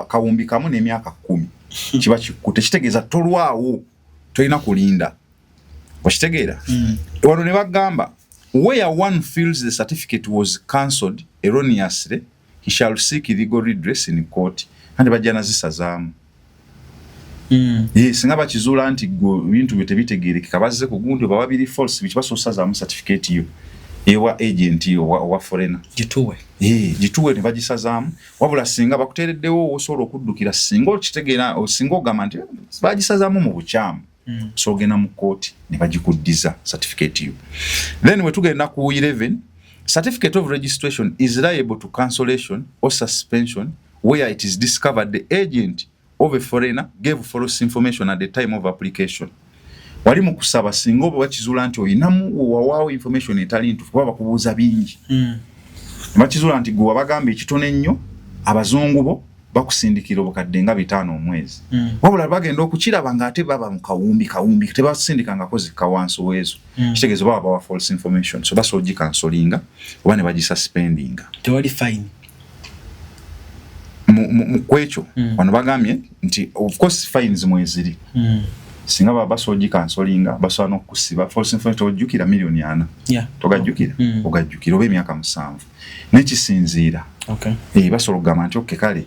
kawumbi kamu n'emyaka 10 kiba kikutte kitegeeza tolwawo tolina kulinda. Okitegeera wano ne bagamba where one feels the certificate was cancelled erroneously he shall seek legal redress in court. Andi bajja nazisazaamu singa bakizuula nti bintu bye tebitegeerekeka bazze ku gundi oba biri false bikibasoosazaamu certificate yo ewa agent yo wa foreigner gituwe ne bagisazaamu wabula singa bakuteereddewo osobola okuddukira singa okitegeera singa ogamba nti bagisazaamu mu bukyamu so gena mu court ne bagikuddiza certificate yo. Then we tugenda ku 11 certificate of registration is liable to cancellation or suspension where it is discovered the agent of a foreigner gave false information at the time of application. Wali mu kusaba singa oba bakizuula nti oyinamu wawaawo information etali ntuufu kuba bakubuuza bingi bakizuula nti gwe wabagamba ekitono ennyo abazungu bo bakusindikira obukadde nga 5 omwezi wabula bagenda okukiraba nga ate baba mu kawumbi tebasindika nga kozi kawansi wezo kitegeeza baba bawa false information so basobola ogikansolinga oba ne bagisuspendinga tewali fine mu kwekyo wano bagambye nti of course fines mweziri singa baba basobola ogikansolinga basobola n'okusiba false information ojjukira miliyoni 4 togajjukira ogajjukira oba emyaka 7 nekisinziira basobola okugamba nti okke kale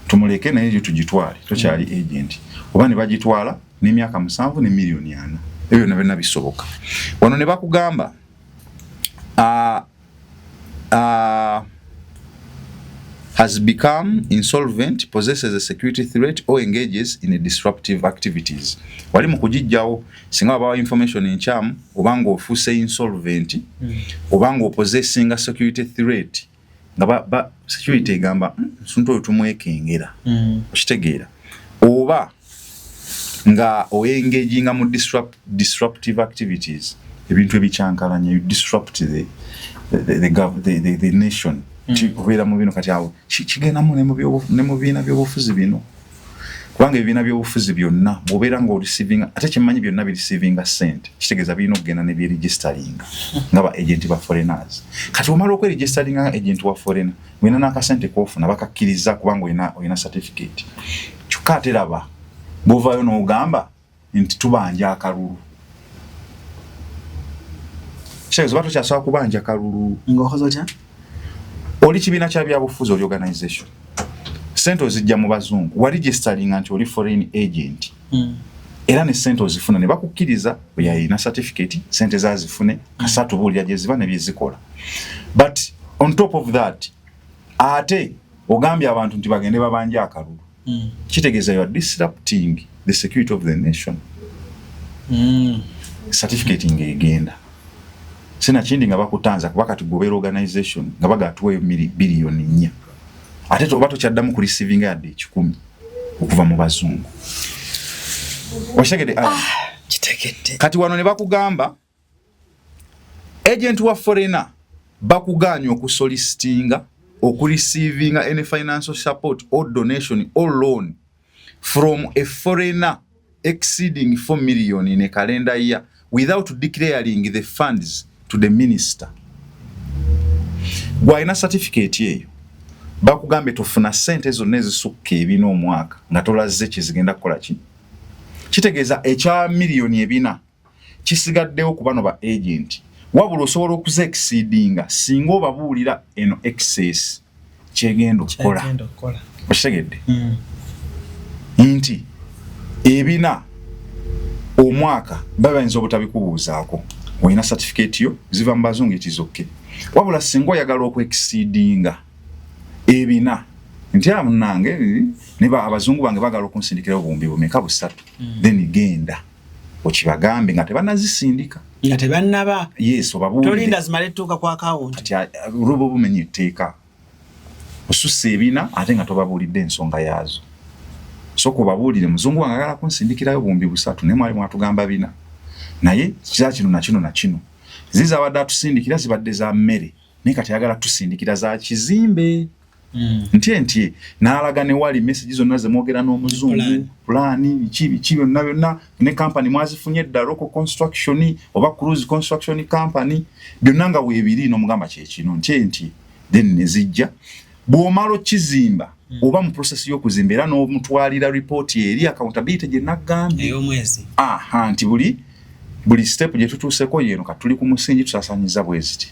tumuleke naye yo tugitwale tokyali agent oba ne bagitwala n'emyaka 7 ne miliyoni 4 ebyo byonna bisoboka. Wano ne bakugamba has become insolvent, possesses a security threat or engages in a disruptive activities. Wali mu kujijjawo singa bawa information enchamu obanga ofuse insolvent obanga possessing a security threat nga security egamba sunto tumwekengera okitegeera oba nga oyengaginga mu disruptive activities ebintu ebicyankalanya you disrupt the nation kubeera mu bino kati awo kigendamu ne mu biina by'obufuzi bino kubanga ebibiina by'obufuzi byonna bw'obeera ng'oreceiving ate kyemmanyi byonna bireceiving sente kitegeeza birina okugenda ne byeregisteringa nga ba agent ba foreigners kati omala okweregisteringa nga agent wa foreigner wina n'akasente koofuna bakakkiriza kubanga olina certificate kyokka ate raba bw'ovaayo n'ogamba nti tubanja akalulu kitegeeza oba tokyasobola kubanja akalulu ng'okoze otya oli kibiina kya byabufuzi oli organization sente ozijja mu bazungu waregisteringa nti oli foreign agent era ne sente ozifuna ne bakukkiriza oyayina certificate sente zazifune kasatu bulya gye ziba ne byezikola but on top of that ate ogambye abantu nti bagende babanja akalulu kitegeeza you are disrupting the security of the nation certificate ng'egenda sina kindi nga bakutanza kuba kati gobeera organization nga bagatuweyo biliyoni 4 ate to bato kyaddamu ku receiving yadde 10 okuva mu bazungu oshegede kitegedde kati wano ne bakugamba agent wa foreigner bakuganya okusolicitinga okureceiving any financial support or donation or loan from a foreigner exceeding 4 million in a calendar year without declaring the funds to the minister. Gwaina certificate yeyo bakugambe tofuna sente zonna ezisukka ebina omwaka nga tolaze kizigenda kukola ki kitegeeza ekya miliyoni 4 kisigaddewo ku bano ba agent wabula osobola okuza exceedinga singa obabuulira eno excess kyegenda okukola okitegedde nti ebina omwaka babayinza obutabikubuuzaako olina certificate yo ziva mu bazungu etizokke wabula singa oyagala okwekisidinga ebina nti amunange ne abazungu bange bagala okunsindikira obumbi bumeka busatu then genda okibagambe nga tebanazisindika nga tebannaba yes obabuulire tolinda zimale tuuka ku account ati rubo bumenye etteeka osussa ebina ate nga tobabuulidde ensonga yaazo so kubabuulire muzungu wange agala kunsindikirayo obumbi busatu ne mwali mwatugamba bina naye kiza kino na kino ziza wadde atusindikira zibadde za mmere naye kati ayagala tusindikira za kizimbe nti n'alaga ne wali message zonna zemwogera n'omuzungu plani biki byonna ne company mwazifunye edda local construction oba cruise construction company byonna nga weebiri n'omugamba kyekino nti then nezijja bw'omala kizimba oba mu process y'okuzimba era n'omutwalira report eri accountability gye nagambye ey'omwezi nti buli step gye tutuuseko yeno katuli ku musingi tusasanyiza bweziti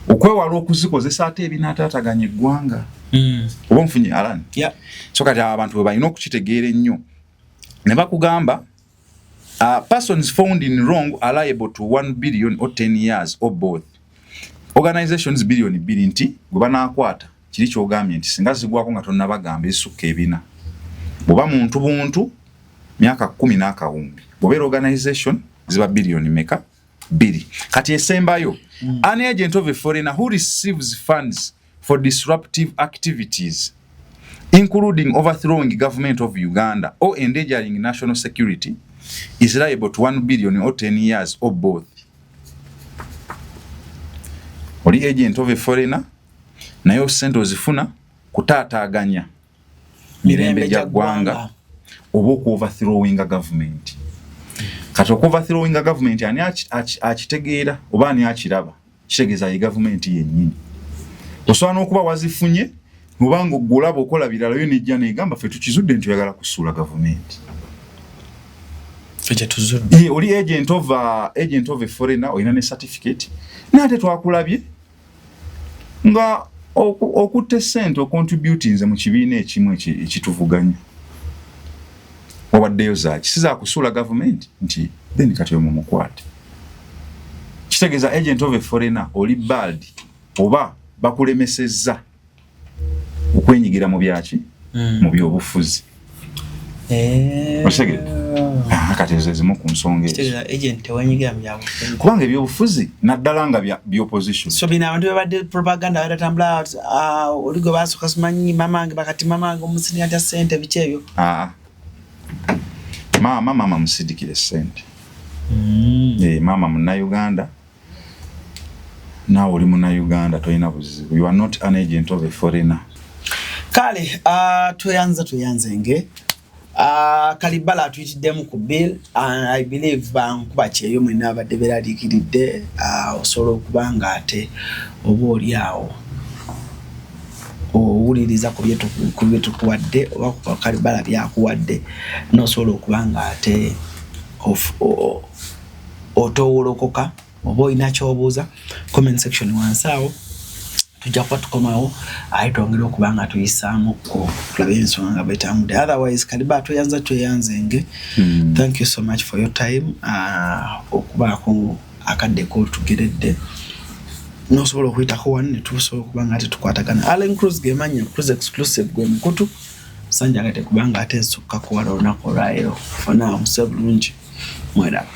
okwewala okuzikozesa ate ebinaataataganya eggwanga oba nfunye Alan so kati abantu bwe balina okukitegeera ennyo ne bakugamba persons found in wrong are liable to 1 billion or 10 years or both organizations billion 2 nti gwe banaakwata kiri kyogambye nti singa zigwako nga tonnabagamba ezisukka ebina bw'oba muntu buntu myaka 10 n'akawumbi bw'obeera organization ziba billion meka 2 kati esembayo an agent of a foreigner who receives funds for disruptive activities including overthrowing government of Uganda or endangering national security is liable to 1 billion or 10 years or both. Oli agent of a foreigner nayo sente ozifuna kutaataaganya mirembe gya ggwanga oba overthrowing a government. Kati overthrowing a government ani akitegeera oba ani akiraba kitegeeza ye government yennyini. Osobola n'okuba wazifunye mubanga oggulaba okola birala yo nejja negamba ffe tukizudde nti oyagala kusuula government. Ffe tuzudde. Oli agent of a foreigner oyina ne certificate n'ate twakulabye nga okutte sente ocontributinze mu kibiina ekimu ekituvuganya. Obaddeyo zaaki siza kusuula government nti then kati oyo mumukwate. Kitegeeza agent of a foreigner oli bad oba bakulemesezza okwenyigira mu byaki mu byobufuzi osege akateze zimu ku nsonga agent wanyigira mu byobufuzi kubanga ebyobufuzi naddala nga bya opposition so bina abantu babadde propaganda badatambula oligo basoka simanyi mamange bakati mamange omusini ata sente bikyebyo mama musidikire sente mama Munnayuganda nawe oli Munnayuganda tolina buzibu. You are not an agent of a foreigner. Kale tuyanze nge Kalibala atuyitiddemu ku bill and I believe bankuba kyeyo mwena abadde beraliikiridde osobola okuba nga ate oba oli awo owuliriza ku bye tukuwadde oba ku Kalibala byakuwadde n'osobola okuba nga ate otowolokoka oba olina ky'obuuza comment section wansi awo tujja kuba tukomawo ayitongera okuba nga tuyisaamu kulaba ensonga nga bwetambudde. Otherwise Kalibala tweyanze nge thank you so much for your time okubaako akaddeko tugeredde n'osobola okuyitako wano ne tusobola okuba nga ate tukwatagana. Allen Cruz gemanya Cruz exclusive gwe mukutu sanja agate kuba nga ate nsukka kuwala olunaku olwaleero fona musee bulungi mwera.